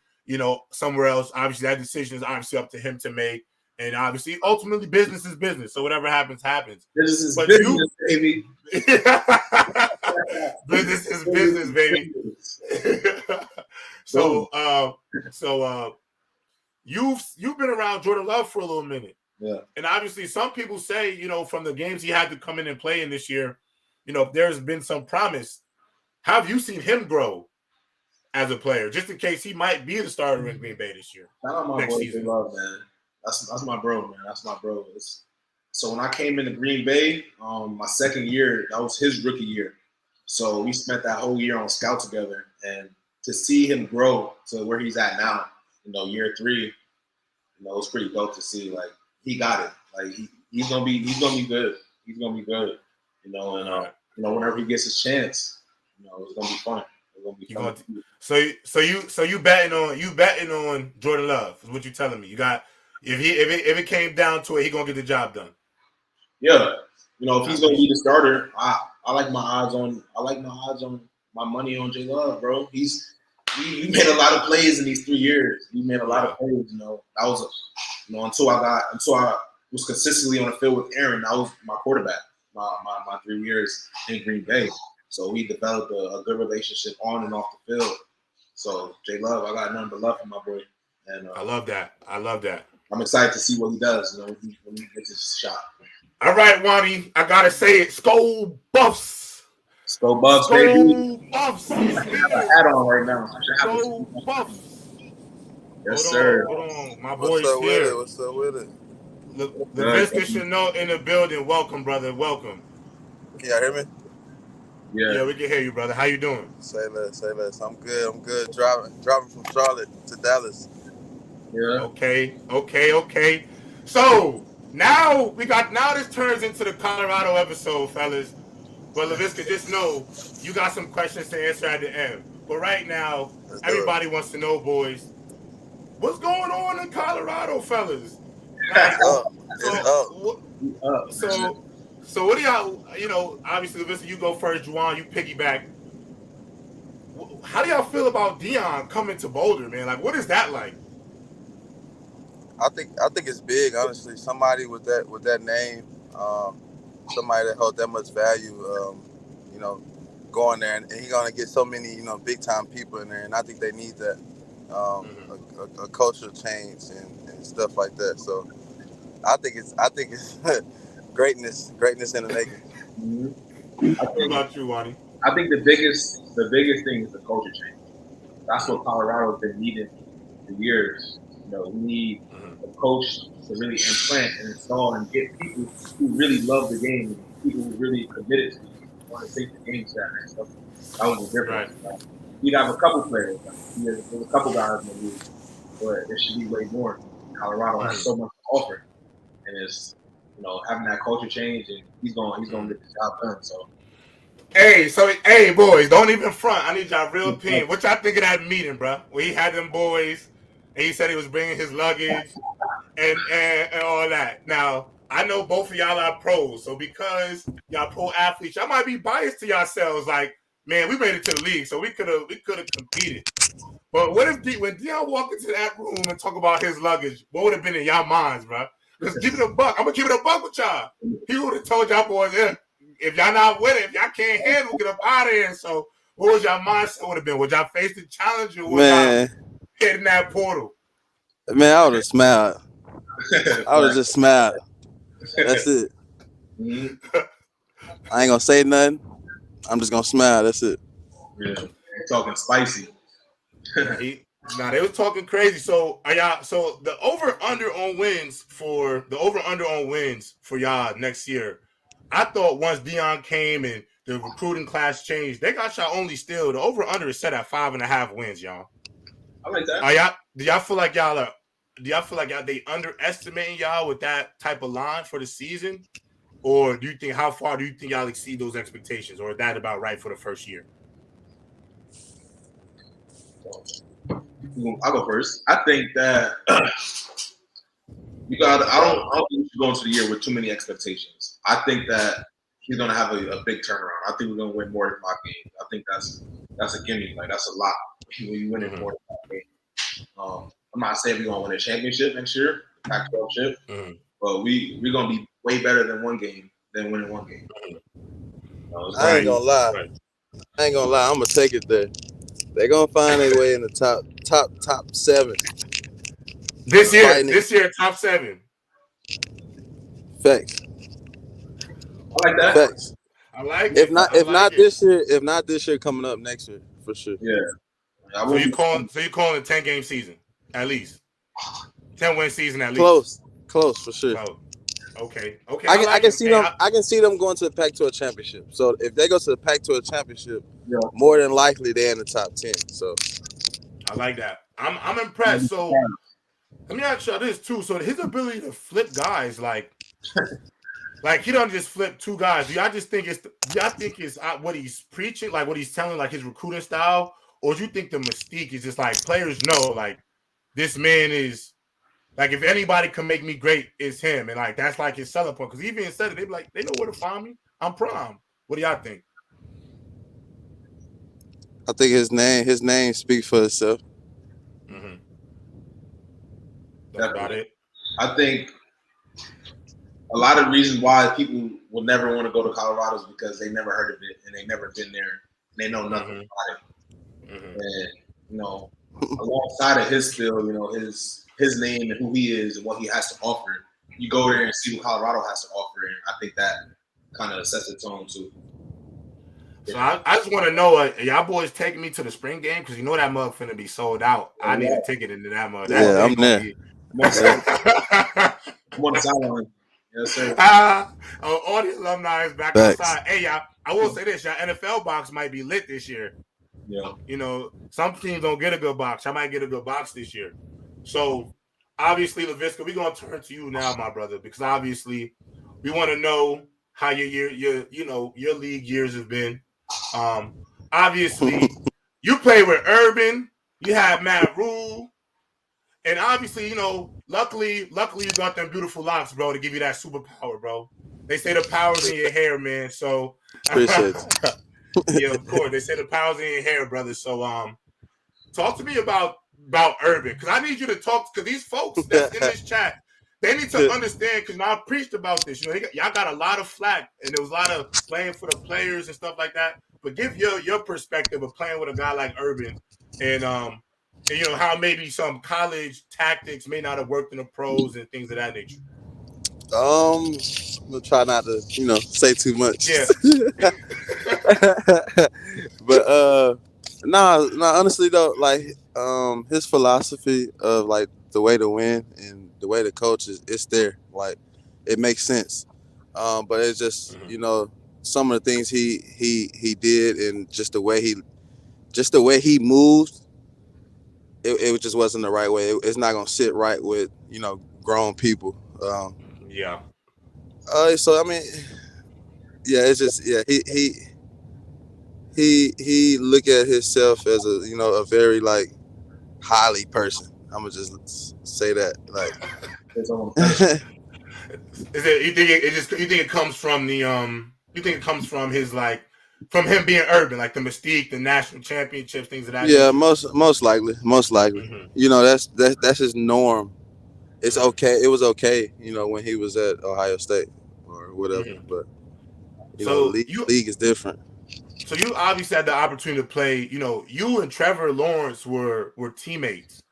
somewhere else. Obviously, that decision is obviously up to him to make. And obviously, ultimately, business is business. So whatever happens, happens. Business is business, baby. Business is business, baby. So you've been around Jordan Love for a little minute. Yeah. And obviously, some people say, from the games he had to come in and play in this year, there's been some promise. How have you seen him grow as a player, just in case he might be the starter in Green Bay this year? Shout out my boy Jordan Love, man. That's my bro, man. That's my bro. So when I came into Green Bay, my second year, that was his rookie year. So we spent that whole year on scout together, and to see him grow to where he's at now, year 3, it's pretty dope to see. Like, he got it. Like, he's gonna be good. He's gonna be good. Whenever he gets his chance, it's gonna be fun. It's gonna be fun. So you betting on Jordan Love is what you telling me. You got if it came down to it, he gonna get the job done. Yeah, if he's gonna be the starter, I like my odds on my money on J Love, bro. He made a lot of plays in these 3 years. He made a lot of plays. That was until I was consistently on the field with Aaron. That was my quarterback. My 3 years in Green Bay. So we developed a good relationship on and off the field. So J Love, I got nothing but love for my boy. And I love that. I'm excited to see what he does. When he gets his shot. All right, Wani, I gotta say it. Skull Buffs. Skull Buffs, baby. Buffs. I have a hat on right now. Skull Buffs. Yes, sir. Hold on. My boy's here. What's up with it? Laviska Shenault in the building. Welcome, brother. Welcome. Can y'all hear me? Yeah, we can hear you, brother. How you doing? Say less. I'm good. Driving from Charlotte to Dallas. Yeah. Okay. So now this turns into the Colorado episode, fellas. But Laviska, just know you got some questions to answer at the end. But right now, everybody wants to know, boys, what's going on in Colorado, fellas? So what do y'all, obviously, Laviska, you go first. Juwan, you piggyback. How do y'all feel about Deion coming to Boulder, man? Like, what is that like? I think it's big, honestly. Somebody with that name, somebody that held that much value, going there, and he's gonna get so many, big time people in there, and I think they need that, a cultural change and stuff like that. So I think it's greatness in the making. What about you, Wani? I think the biggest thing is the culture change. That's what Colorado's been needing for years. We need a coach to really implant and install and get people who really love the game, people who really committed to it, want to take the game to that next level. That was the difference. Right. We'd have a couple players. There's a couple guys in the league, but there should be way more. Colorado has so much to offer, and it's having that culture change, and he's gonna get the job done. So. Hey, boys, don't even front. I need y'all real opinion. What y'all think of that meeting, bro? Where he had them boys, and he said he was bringing his luggage and all that. Now, I know both of y'all are pros, so because y'all pro athletes, y'all might be biased to yourselves. Like, man, we made it to the league, so we could have competed. But what if when Deion walked into that room and talk about his luggage, what would have been in y'all minds, bro? Because keep it a buck. I'm gonna keep it a buck with y'all. He would have told y'all boys, if y'all not with it, if y'all can't handle, get up out of here. So what was y'all mindset would have been? Would y'all face the challenge or would y'all hit in that portal? Man, I would have smiled. I would have just smiled. That's it. I ain't gonna say nothing. I'm just gonna smile. That's it. Yeah, they're talking spicy. They was talking crazy. So the over under on wins for y'all next year. I thought once Deion came and the recruiting class changed, they got y'all only still. The over under is set at 5.5 wins, y'all. I like that. Do y'all feel like they underestimating y'all with that type of line for the season? Or how far do you think y'all exceed those expectations? Or is that about right for the first year? I'll go first. I think that I don't think you should go into the year with too many expectations. I think that he's gonna have a big turnaround. I think we're gonna win more than 5 games. I think that's a gimme. Like that's a lot when you win it more than 5 games. I'm not saying we're gonna win a championship next year, Pac-12 chip, but we're gonna be way better than one game than winning one game. I ain't gonna lie. I ain't gonna lie. I'm gonna take it there. They're gonna find their way in the top 7. This year, top 7. Facts. I like that. Facts. I like it. If not this year, coming up next year for sure. Yeah. So you calling a 10-game season at least, 10-win season at least. Close for sure. Okay. I can see them. I can see them going to the Pac-12 championship. So if they go to the Pac-12 championship, more than likely they're in the top 10. So I like that. I'm impressed. So let me ask you this too. So his ability to flip guys, like he don't just flip 2 guys. Do y'all think it's what he's preaching, like what he's telling, like his recruiting style, or do you think the mystique is just like players know, like this man is. Like, if anybody can make me great, it's him. And, like, that's, like, his selling point. Because even said it, they be like, they know where to find me. I'm prime. What do y'all think? I think his name speaks for itself. That's about it. I think a lot of reasons why people will never want to go to Colorado is because they never heard of it and they never been there and they know nothing about it. And, you know, alongside of his skill, you know, his name and who he is and what he has to offer, you go there and see what Colorado has to offer, and I think that kind of sets the tone too. So I just want to know, y'all boys taking me to the spring game because you know that mug finna be sold out. I need a ticket into that mug. I'm there. I'm on the sideline. Yes, sir. All the alumni is back outside. Hey, y'all, I will say this: y'all NFL box might be lit this year. Yeah. You know, some teams don't get a good box. I might get a good box this year. So, obviously, Laviska, we're going to turn to you now, my brother, because obviously we want to know how your league years have been. Obviously, you play with Urban, you have Matt Rule, and obviously, you know, luckily you got them beautiful locks, bro, to give you that superpower, bro. They say the power's in your hair, man. So, appreciate it. Yeah, of course. They say the power's in your hair, brother. So, talk to me about Urban, because I need you to talk, because these folks that's in this chat, they need to understand, because I preached about this. You know, y'all got a lot of flack, and there was a lot of playing for the players and stuff like that. But give your perspective of playing with a guy like Urban, and you know how maybe some college tactics may not have worked in the pros and things of that nature. I'm gonna try not to, say too much. Yeah. But no, honestly though, like his philosophy of like the way to win and the way to coach it's there. Like it makes sense. But it's just some of the things he did and just the way he moved, it just wasn't the right way. It's not gonna sit right with grown people. Yeah. So I mean, yeah, it's just he look at himself as a very like highly person. I'm gonna just say that. Like, you think it comes from the you think it comes from his like from him being Urban, like the mystique, the national championships, things of that nature? most likely. That's his norm. It's okay. It was okay, when he was at Ohio State or whatever. But league is different. So you obviously had the opportunity to play. You and Trevor Lawrence were teammates,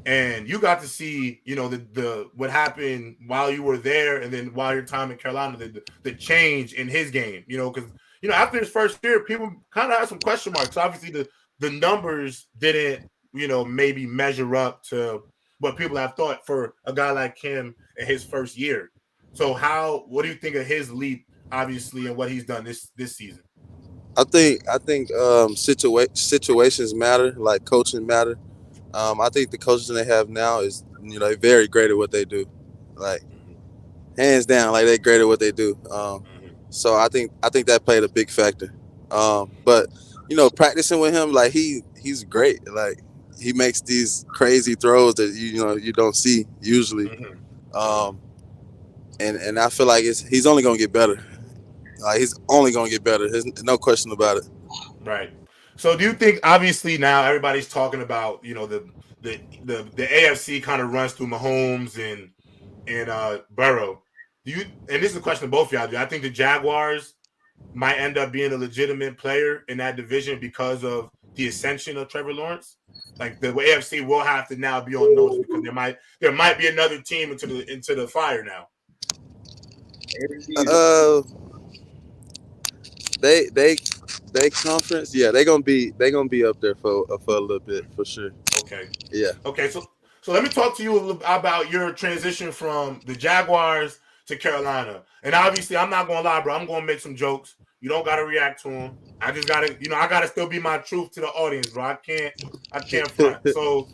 and you got to see the what happened while you were there, and then while your time in Carolina, the change in his game. Because after his first year, people kind of had some question marks. Obviously, the numbers didn't maybe measure up to what people have thought for a guy like him in his first year. So what do you think of his leap, obviously, and what he's done this season? I think situations matter, like coaching matter. I think the coaches they have now is they're very great at what they do, like hands down, like they're great at what they do. So I think that played a big factor. But practicing with him, like he's great. Like he makes these crazy throws that you don't see usually. And I feel like he's only gonna get better. He's only gonna get better. There's no question about it. Right. So do you think obviously now everybody's talking about, the AFC kind of runs through Mahomes and Burrow. Do you and this is a question to both of y'all. Do I think the Jaguars might end up being a legitimate player in that division because of the ascension of Trevor Lawrence? Like the AFC will have to now be on notice because there might be another team into the fire now. Uh, they conference, yeah, they gonna be up there for a little bit for sure. Okay. Yeah. Okay. So let me talk to you about your transition from the Jaguars to Carolina. And obviously, I'm not gonna lie, bro. I'm gonna make some jokes. You don't gotta react to them. I just gotta, I gotta still be my truth to the audience, bro. I can't front. So,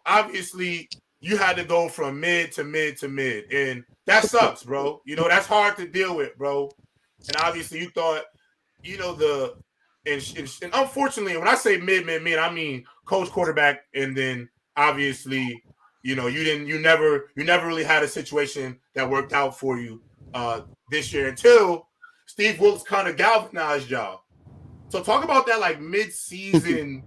obviously, you had to go from mid to mid to mid, and that sucks, bro. That's hard to deal with, bro. And obviously, you thought, and unfortunately, when I say mid, I mean coach, quarterback, and then obviously, you never really had a situation that worked out for you this year until Steve Wilkes kind of galvanized y'all. So talk about that like mid-season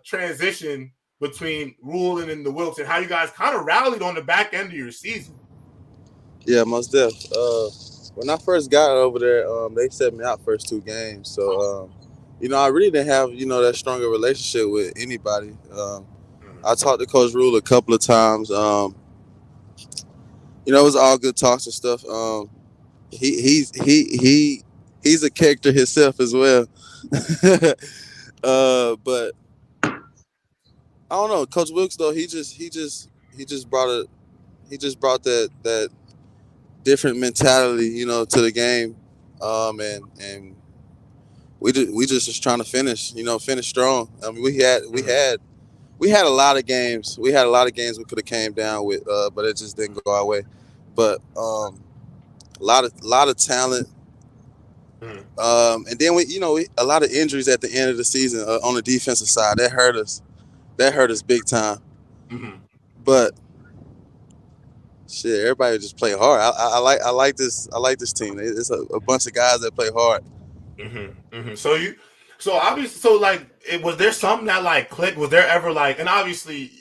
transition between Rule and the Wilkes and how you guys kind of rallied on the back end of your season. Yeah, most def. When I first got over there, they set me out first 2 games. So, I really didn't have, that stronger relationship with anybody. I talked to Coach Rule a couple of times. It was all good talks and stuff. He's a character himself as well. But I don't know, Coach Wilkes though. He just brought that different mentality, to the game. And we just was trying to finish strong. I mean, we had a lot of games. We had a lot of games we could have came down with, but it just didn't go our way. But a lot of talent. And then a lot of injuries at the end of the season on the defensive side. That hurt us. That hurt us big time. Mm-hmm. But shit, everybody just play hard. I like this team. It's a bunch of guys that play hard. Mm-hmm. Mm-hmm. So obviously, was there something that like clicked? Was there ever like, and obviously,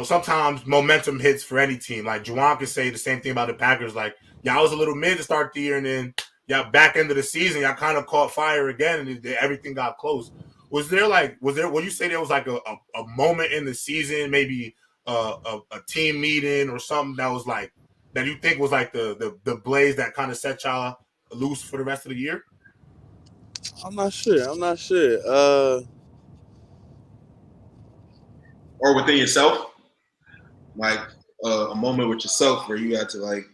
sometimes momentum hits for any team. Like Juwan could say the same thing about the Packers. Like, y'all was a little mid to start the year, and then back into the season, y'all kind of caught fire again, and everything got close. Would you say there was like a moment in the season, maybe a team meeting or something that was like that you think was like the blaze that kind of set y'all loose for the rest of the year? I'm not sure. Or within yourself, like a moment with yourself where you had to like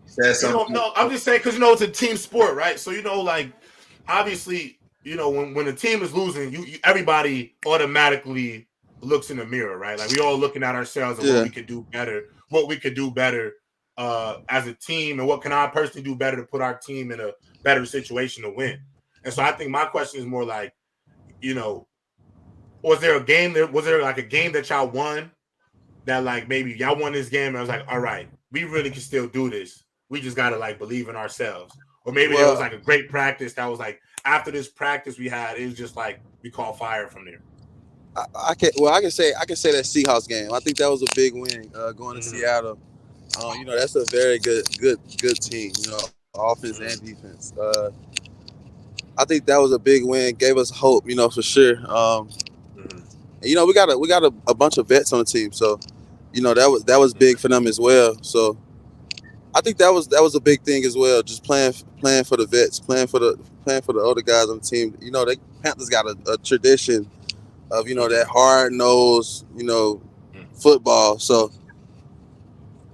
say something. No, I'm just saying because it's a team sport, right? So like obviously, when the team is losing, everybody automatically looks in the mirror, right? Like we all looking at ourselves and what we could do better as a team, and what can I personally do better to put our team in a better situation to win. And so I think my question is more like, was there a game that y'all won that like maybe y'all won this game and I was like, all right, we really can still do this. We just gotta like believe in ourselves. Or maybe there was like a great practice that was like after this practice we had, it was just like we caught fire from there. I can say that Seahawks game. I think that was a big win going to Seattle. That's a very good team. Offense and defense. I think that was a big win. Gave us hope. For sure. And, we got a bunch of vets on the team, so that was big for them as well. So I think that was a big thing as well. Just playing for the vets, playing for the other guys on the team. The Panthers got a tradition of that hard nosed football. So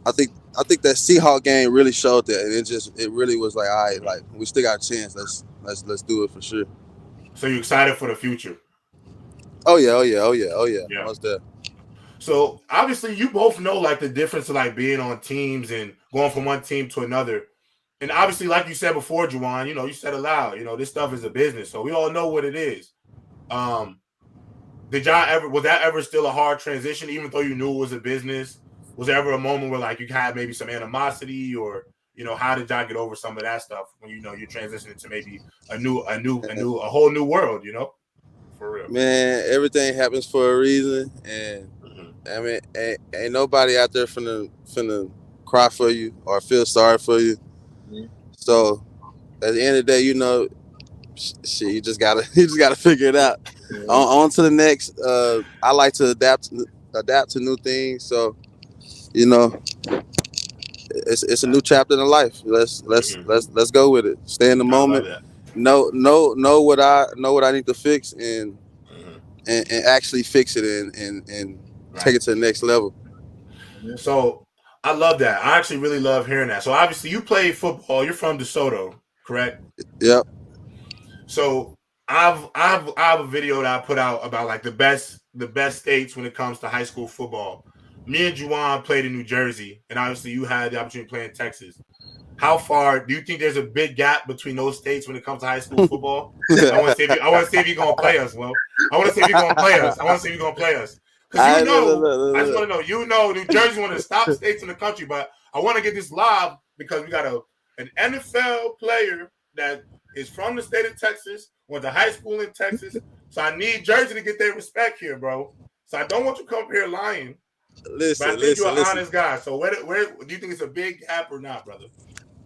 I think that Seahawks game really showed that, and it really was like, all right, like we still got a chance. Let's do it for sure. So you excited for the future? Oh yeah. What's that? So obviously you both know like the difference of like being on teams and going from one team to another. And obviously, like you said before, Juwan, you said it loud, this stuff is a business. So we all know what it is. Was that ever still a hard transition, even though you knew it was a business? Was there ever a moment where like you had maybe some animosity or, how did y'all get over some of that stuff when you're transitioning to maybe a whole new world, for real. Man, everything happens for a reason, and I mean, ain't nobody out there finna cry for you or feel sorry for you. So at the end of the day, shit, you just gotta figure it out. On to the next. I like to adapt to new things. So it's a new chapter in life. Let's go with it. Stay in the moment. I love that. Know what I need to fix and actually fix it and take it to the next level. So I love that. I actually really love hearing that. So obviously you play football. You're from DeSoto, correct? Yep. So I have a video that I put out about like the best states when it comes to high school football. Me and Juwan played in New Jersey, and obviously you had the opportunity to play in Texas. How far do you think there's a big gap between those states when it comes to high school football? I want to see if you're gonna play us. Well, I want to see if you're gonna play us. Because I just want to know, New Jersey's one of the top states in the country, but I want to get this live because we got an NFL player that is from the state of Texas, went to high school in Texas. So I need Jersey to get their respect here, bro. So I don't want you to come here lying. But I think you're an honest guy. So where do you think it's a big gap or not, brother?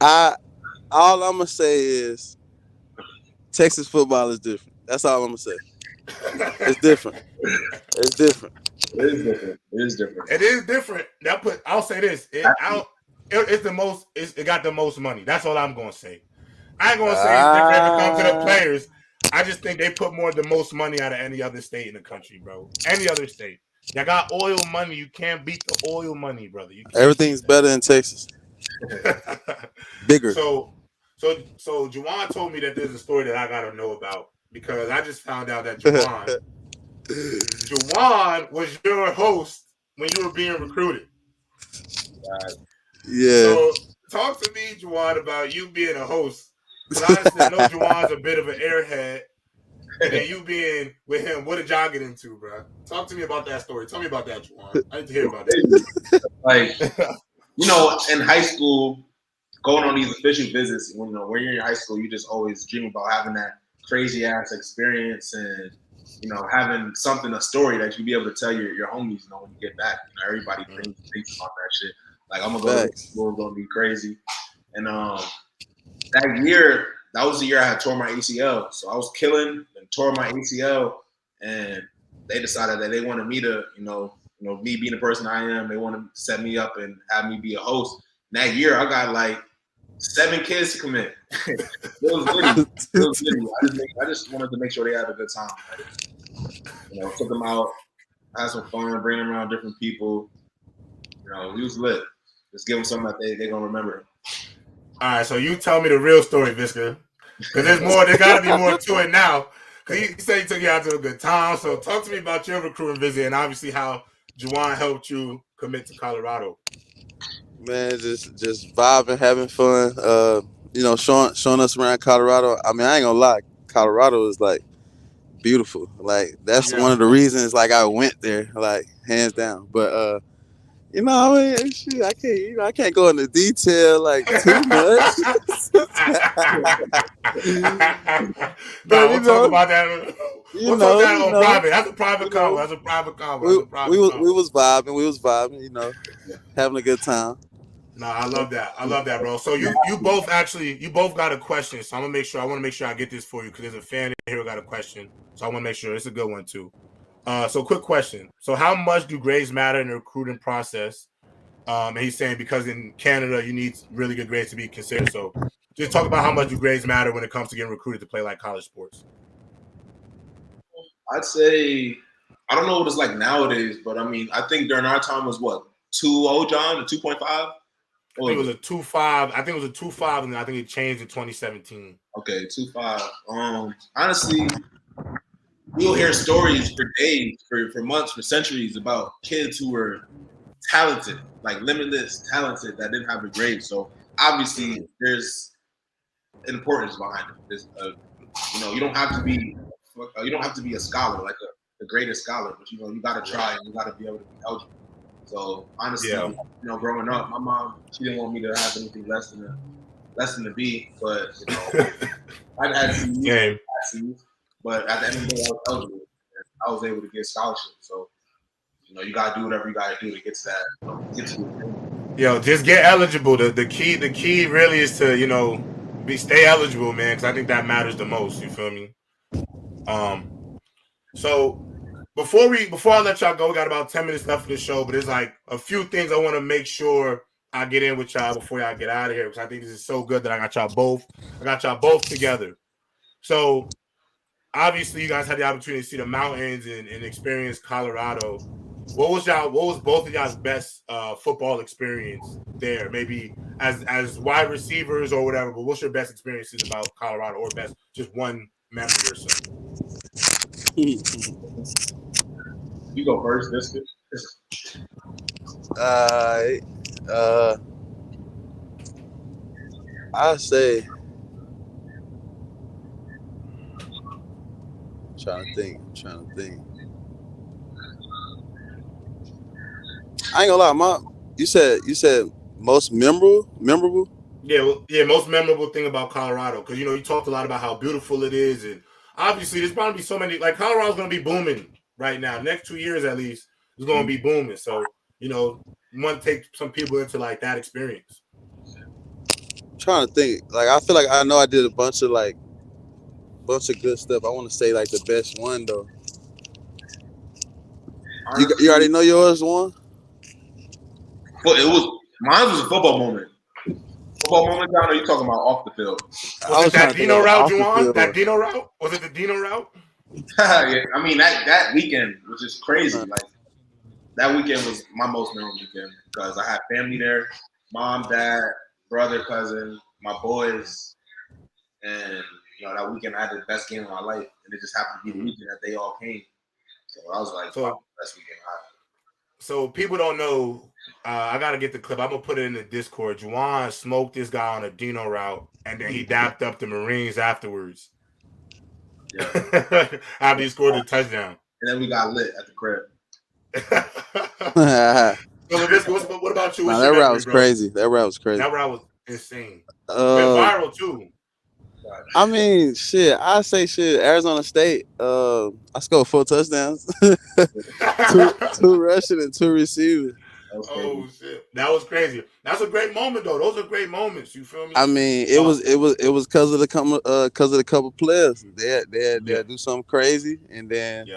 All I'm gonna say is Texas football is different. That's all I'm gonna say. It's different. It's different. It is different. I'll say this. It's the most. It got the most money. That's all I'm gonna say. I ain't gonna say it's different if it comes to the players. I just think they put the most money out of any other state in the country, bro. Any other state. Y'all got oil money. You can't beat the oil money, brother. Everything's better in Texas. Bigger. So Juwan told me that there's a story that I gotta know about because I just found out that Juwan was your host when you were being recruited. Yeah. So talk to me, Juwan, about you being a host. Because honestly, I know Juwan's a bit of an airhead. And then you being with him, what did y'all get into, bro? Talk to me about that story. Tell me about that, Juwan. I need to hear about that. Like, in high school, going on these official visits, when you're in high school, you just always dream about having that crazy ass experience and having a story that you be able to tell your homies, when you get back. Everybody thinks about that shit. Like, I'm gonna go to school, gonna be crazy. And that year, that was the year I had tore my ACL. So I was killing and tore my ACL, and they decided that they wanted me to, me being the person I am, they want to set me up and have me be a host. And that year, I got like 7 kids to commit. It was good. I just wanted to make sure they had a good time. Took them out, had some fun, bring them around different people. We was lit. Just give them something that they're going to remember. All right, so you tell me the real story, Viska. Because there's more. There got to be more to it now. Because you said he took you out to a good time. So talk to me about your recruiting visit and obviously how Juwan helped you commit to Colorado. Man, just vibing, having fun. Showing us around Colorado. I mean, I ain't gonna lie, Colorado is like beautiful. Like that's one of the reasons like I went there, like hands down. But I can't go into detail like too much. We'll talk about that. We'll talk about that on private. That's a private convo. We was vibing, having a good time. No, I love that, bro. So you both got a question. So I want to make sure I get this for you because there's a fan in here who got a question. So I want to make sure it's a good one too. So quick question. So how much do grades matter in the recruiting process? And he's saying because in Canada you need really good grades to be considered. So just talk about how much do grades matter when it comes to getting recruited to play like college sports. I'd say I don't know what it's like nowadays, but I mean I think during our time was what 2.0, John, or 2.5. I think it was a 2.5, and I think it changed in 2017. Okay, 2.5. Honestly, we'll hear stories for days, for months, for centuries about kids who were talented, like limitless talented, that didn't have a grade. So obviously, there's importance behind it. You don't have to be a scholar, like the greatest scholar, but you got to try and you got to be able to be eligible. So honestly, Yeah. you know, growing up, my mom, she didn't want me to have anything less than a B. But you know, I had Game. C's. But at the end of the day, I was eligible. And I was able to get scholarships. So you know, you gotta do whatever you gotta do to get to that. You know, get to your dream. Yo, just get eligible. The key really is to stay eligible, man, because I think that matters the most. You feel me? So before I let y'all go, we got about 10 minutes left of the show, but there's like a few things I want to make sure I get in with y'all before y'all get out of here, because I think this is so good that I got y'all both together. So obviously you guys had the opportunity to see the mountains and experience Colorado. What was both of y'all's best football experience there? Maybe as wide receivers or whatever, but what's your best experiences about Colorado, or best just one memory or so? You go first, Visca. I say, trying to think. I ain't gonna lie, you said most memorable. Yeah, most memorable thing about Colorado, because you talked a lot about how beautiful it is, and obviously there's probably so many. Like Colorado's going to be booming right now. The next 2 years at least is going to be booming. So you want to take some people into like that experience. I'm trying to think. Like I feel like I know I did a bunch of good stuff. I want to say like the best one though. Honestly, You already know yours one. Mine was a football moment. Football moment, John, or are you talking about off the field? Was it that Dino route, Juwan? That Dino route? Was it the Dino route? Yeah, I mean that weekend was just crazy. Like that weekend was my most memorable weekend because I had family there, mom, dad, brother, cousin, my boys, and that weekend I had the best game of my life, and it just happened to be the weekend that they all came. So I was like, wow, best weekend I had. So people don't know. I gotta get the clip. I'm gonna put it in the Discord. Juwan smoked this guy on a Dino route, and then he dapped up the Marines afterwards. Yeah. After he scored a touchdown. And then we got lit at the crib. So Laviska, what about you? Nah, that route was crazy. That route was crazy. That route was insane. Went viral too. I mean, shit. I say shit. Arizona State. I scored 4 touchdowns, two rushing and 2 receiving. Oh shit, that was crazy. That's a great moment though. Those are great moments. You feel me? I mean, it was because of the couple players. They do something crazy, and then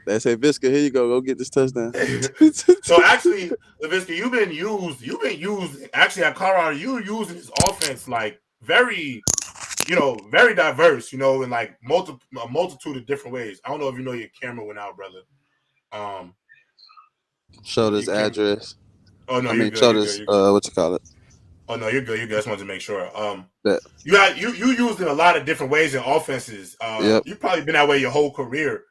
they say, Visca, here you go get this touchdown. So actually, Laviska, you've been used. Actually, at Colorado, you were using this offense like very diverse. In like a multitude of different ways. I don't know if your camera went out, brother. Show this address. Oh no, you're good. Show this. What you call it? Oh no, you're good. I just wanted to make sure. You used in a lot of different ways in offenses. You've probably been that way your whole career.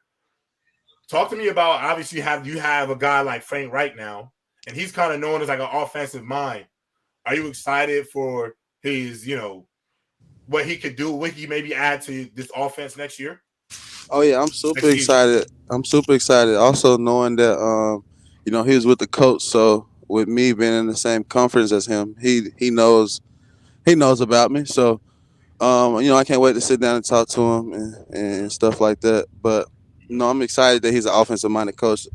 Talk to me about, obviously you have a guy like Frank right now, and he's kind of known as like an offensive mind. Are you excited for his, what he could do, what he maybe add to this offense next year? Oh yeah, I'm super excited. I'm super excited. Also knowing that he was with the coach, so with me being in the same conference as him, he knows about me. So I can't wait to sit down and talk to him and stuff like that. But I'm excited that he's an offensive minded coach.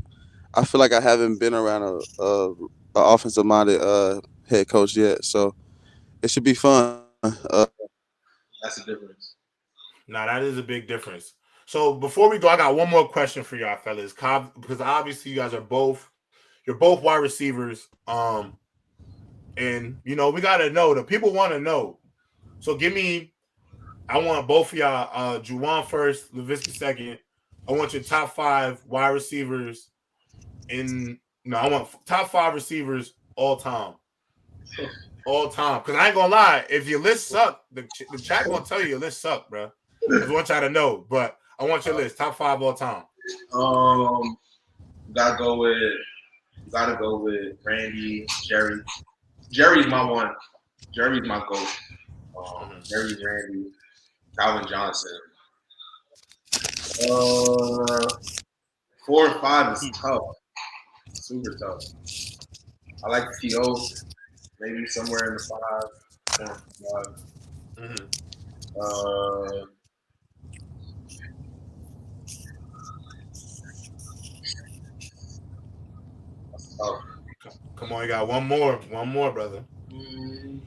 I feel like I haven't been around a offensive minded head coach yet, so it should be fun. That's the difference. Nah, that is a big difference. So before we go, I got one more question for y'all, fellas, because obviously you guys are both wide receivers. And we gotta know. The people want to know. So I want both of y'all, Juwan first, Laviska second. I want your top 5 wide receivers I want top 5 receivers all time. All time. Because I ain't gonna lie, if your list suck, the chat gonna tell you your list suck, bro. I just want y'all to know. But I want your list. Top 5 all time. Gotta go with Randy, Jerry. Jerry's my one. Jerry's my goat. Jerry's Randy, Calvin Johnson. 4 or 5 is tough. Super tough. I like T.O. Maybe somewhere in the 5. Mm-hmm. Uh, oh, Come on, you got one more, brother. mm,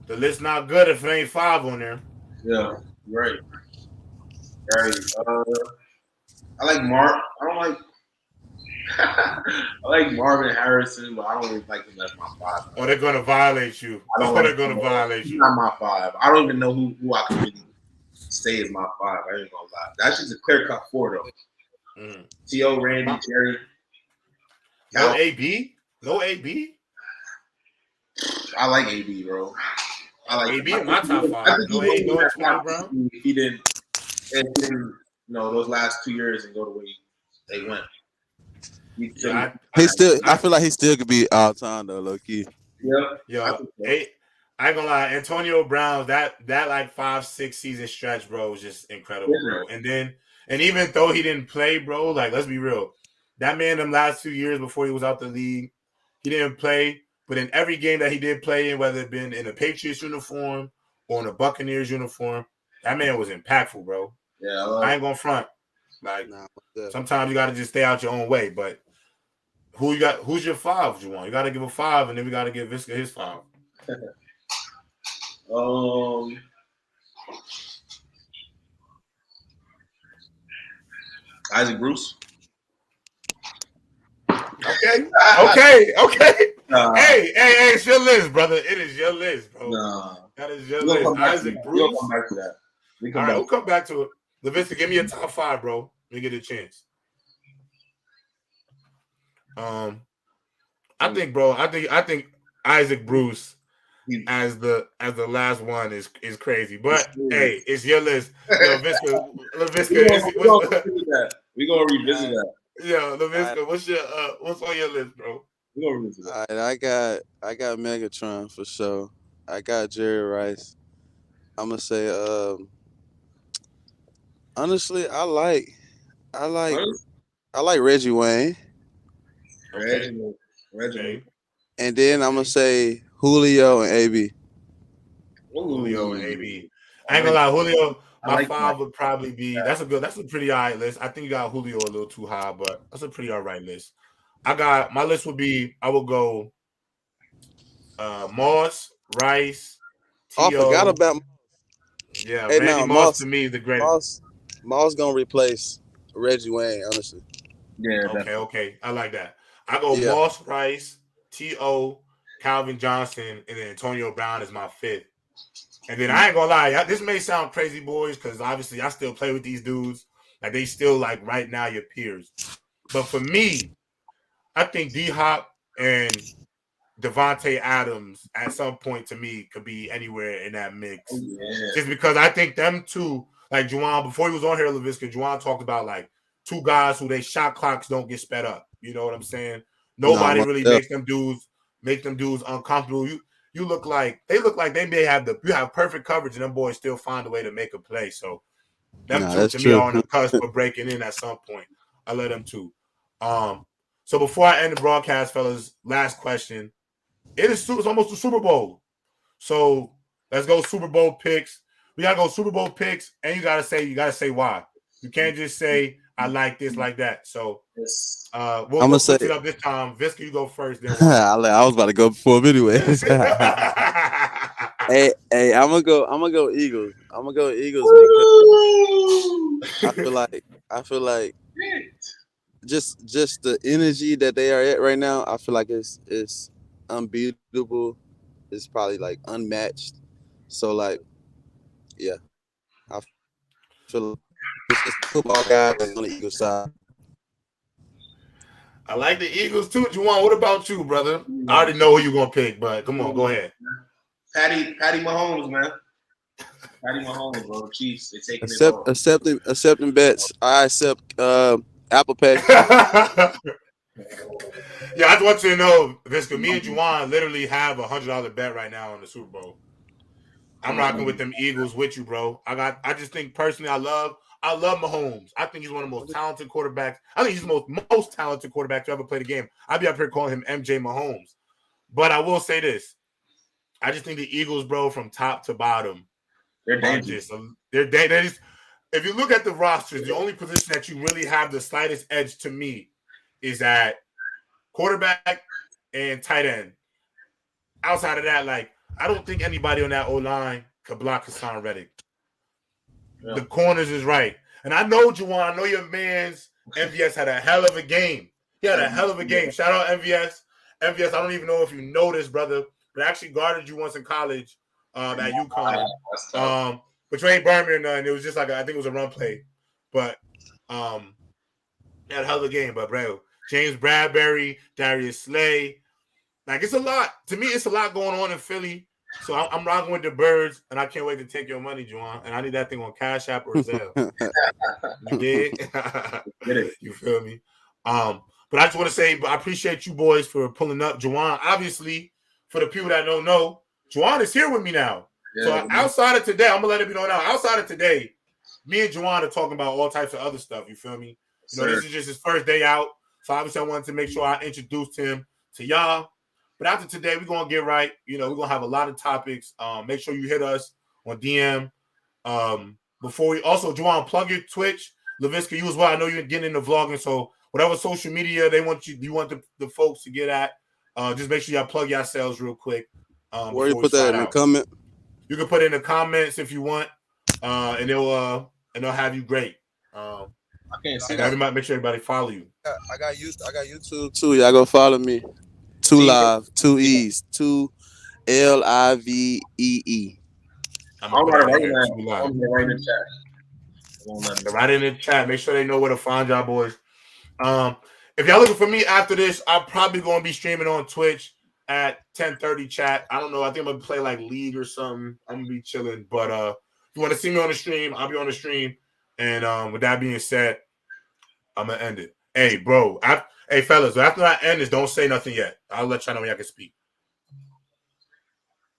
The list not good if it ain't 5 on there. yeah, right, right. I like Mark. I don't like. I like Marvin Harrison, but I don't really like him as my 5. Or they're gonna violate you. I don't Or like they're gonna him. violate He's you. not my 5. I don't even know who I could really say is my 5. I ain't gonna lie. That's just a clear cut 4 though. Mm. T.O. Randy, Jerry. No Cal. AB? No AB? I like AB, bro. I like him. AB in my top 5. I think he No wouldn't no win that Antonio top Brown? 50 if he didn't, those last 2 years and go the way they went. Yeah, I feel like he still could be all time though, low key. yo, I ain't gonna lie, Antonio Brown, that like 5-6 season stretch, bro, was just incredible, bro. And even though he didn't play, bro, like let's be real, that man them last 2 years before he was out the league, he didn't play. But in every game that he did play in, whether it been in a Patriots uniform or in a Buccaneers uniform, that man was impactful, bro. Yeah, I ain't gonna front. Like sometimes you gotta just stay out your own way. But who you got? Who's your 5, Juwan? You gotta give a 5, and then we gotta give Viska his 5. Isaac Bruce. Okay. Hey, it's your list, brother. It is your list, bro. That is your list. Isaac Bruce. We'll come back to that. All right, we'll come back to it. Laviska, give me your top 5, bro. Let me get a chance. I think, bro. I think Isaac Bruce as the last one is crazy. But hey, it's your list. Yo, Laviska, we're gonna revisit that. Yo, Laviska, what's on your list, bro? We're gonna revisit that. All right, I got Megatron for sure. I got Jerry Rice. I'm gonna say, honestly, I like Reggie Wayne. Reggie. And then I'm gonna say Julio and AB. Julio and AB. I ain't gonna lie, Julio. My 5 would probably be that's a pretty alright list. I think you got Julio a little too high, but that's a pretty alright list. My list would be I would go Moss, Rice, T.O. I forgot about yeah, hey, Randy Moss to me is the greatest. Moss gonna replace Reggie Wayne, honestly. Yeah. Okay. I like that. I go Moss, Rice, T.O., Calvin Johnson, and then Antonio Brown is my 5th. And then I ain't gonna lie, this may sound crazy, boys, because obviously I still play with these dudes. Like they still like right now your peers. But for me, I think D-Hop and Devontae Adams at some point to me could be anywhere in that mix. Just because I think them two, like Juwan, before he was on here, Laviska, Juwan talked about like 2 guys who they shot clocks don't get sped up. You know what I'm saying? Nobody really makes them dudes uncomfortable. You look like they may have you have perfect coverage and them boys still find a way to make a play. So them two to me are on the cusp of breaking in at some point. I let them two. So before I end the broadcast, fellas, last question. It's almost the Super Bowl. So let's go Super Bowl picks. We gotta go Super Bowl picks, and you gotta say why. You can't just say I like this, like that. So we'll switch it up this time. Viska, you go first. Then I was about to go before him anyway. hey, I'm gonna go Eagles. I'm gonna go Eagles because I feel like just the energy that they are at right now. I feel like it's unbeatable. It's probably like unmatched. So like, yeah, I feel like it's just football guys on the Eagles side. I like the Eagles too, Juwan. What about you, brother? I already know who you're gonna pick, but come on, go ahead. Patty Mahomes, man. Patty Mahomes, bro. Chiefs, they taking it all. Accepting bets. I accept Apple Pay. Yeah, I just want you to know, Viska, me and Juwan literally have $100 bet right now on the Super Bowl. I'm rocking with them Eagles with you, bro. I just think personally, I love Mahomes. I think he's one of the most talented quarterbacks. I think he's the most talented quarterback to ever play the game. I'd be up here calling him MJ Mahomes. But I will say this. I just think the Eagles, bro, from top to bottom, They're dangerous. They're dangerous. If you look at the rosters, the only position that you really have the slightest edge to me is at quarterback and tight end. Outside of that, like, I don't think anybody on that O-line could block Hassan Reddick. Yeah. The corners is right. And I know, Juwan, I know your man's MVS had a hell of a game. He had a hell of a game. Shout out MVS. MVS, I don't even know if you know this, brother, but I actually guarded you once in college at UConn. But you ain't burned me or nothing. It was just like, I think it was a run play. But he had a hell of a game. But, bro, James Bradbury, Darius Slay. Like, it's a lot. To me, it's a lot going on in Philly. So I'm rocking with the Birds, and I can't wait to take your money, Juwan. And I need that thing on Cash App or Zelle. You dig? You feel me? But I just want to say, I appreciate you boys for pulling up. Juwan, obviously, for the people that don't know, Juwan is here with me now. Yeah, so outside of today, I'm going to let it be known now. Outside of today, me and Juwan are talking about all types of other stuff. You feel me? You know, this is just his first day out. So obviously, I wanted to make sure I introduced him to y'all. But after today, we're going to get right. You know, we're going to have a lot of topics. Make sure you hit us on DM. Before we also, Juwan, plug your Twitch. Laviska, you as well. I know you're getting into vlogging. So whatever social media you want the folks to get at, just make sure y'all plug yourselves real quick. Where you put that in the comment? You can put it in the comments if you want. And they'll have you great. I can't see that. Make sure everybody follow you. I got YouTube too. Y'all go follow me. 2 Live, 2 E's, 2 LIVEE. I'm right in the chat. Right in the chat. Make sure they know where to find y'all boys. If y'all looking for me after this, I'm probably going to be streaming on Twitch at 10:30 chat. I don't know. I think I'm going to play like League or something. I'm going to be chilling. But if you want to see me on the stream, I'll be on the stream. And with that being said, I'm going to end it. Hey, bro. Hey, fellas, after I end this, don't say nothing yet. I'll let y'all know when y'all can speak.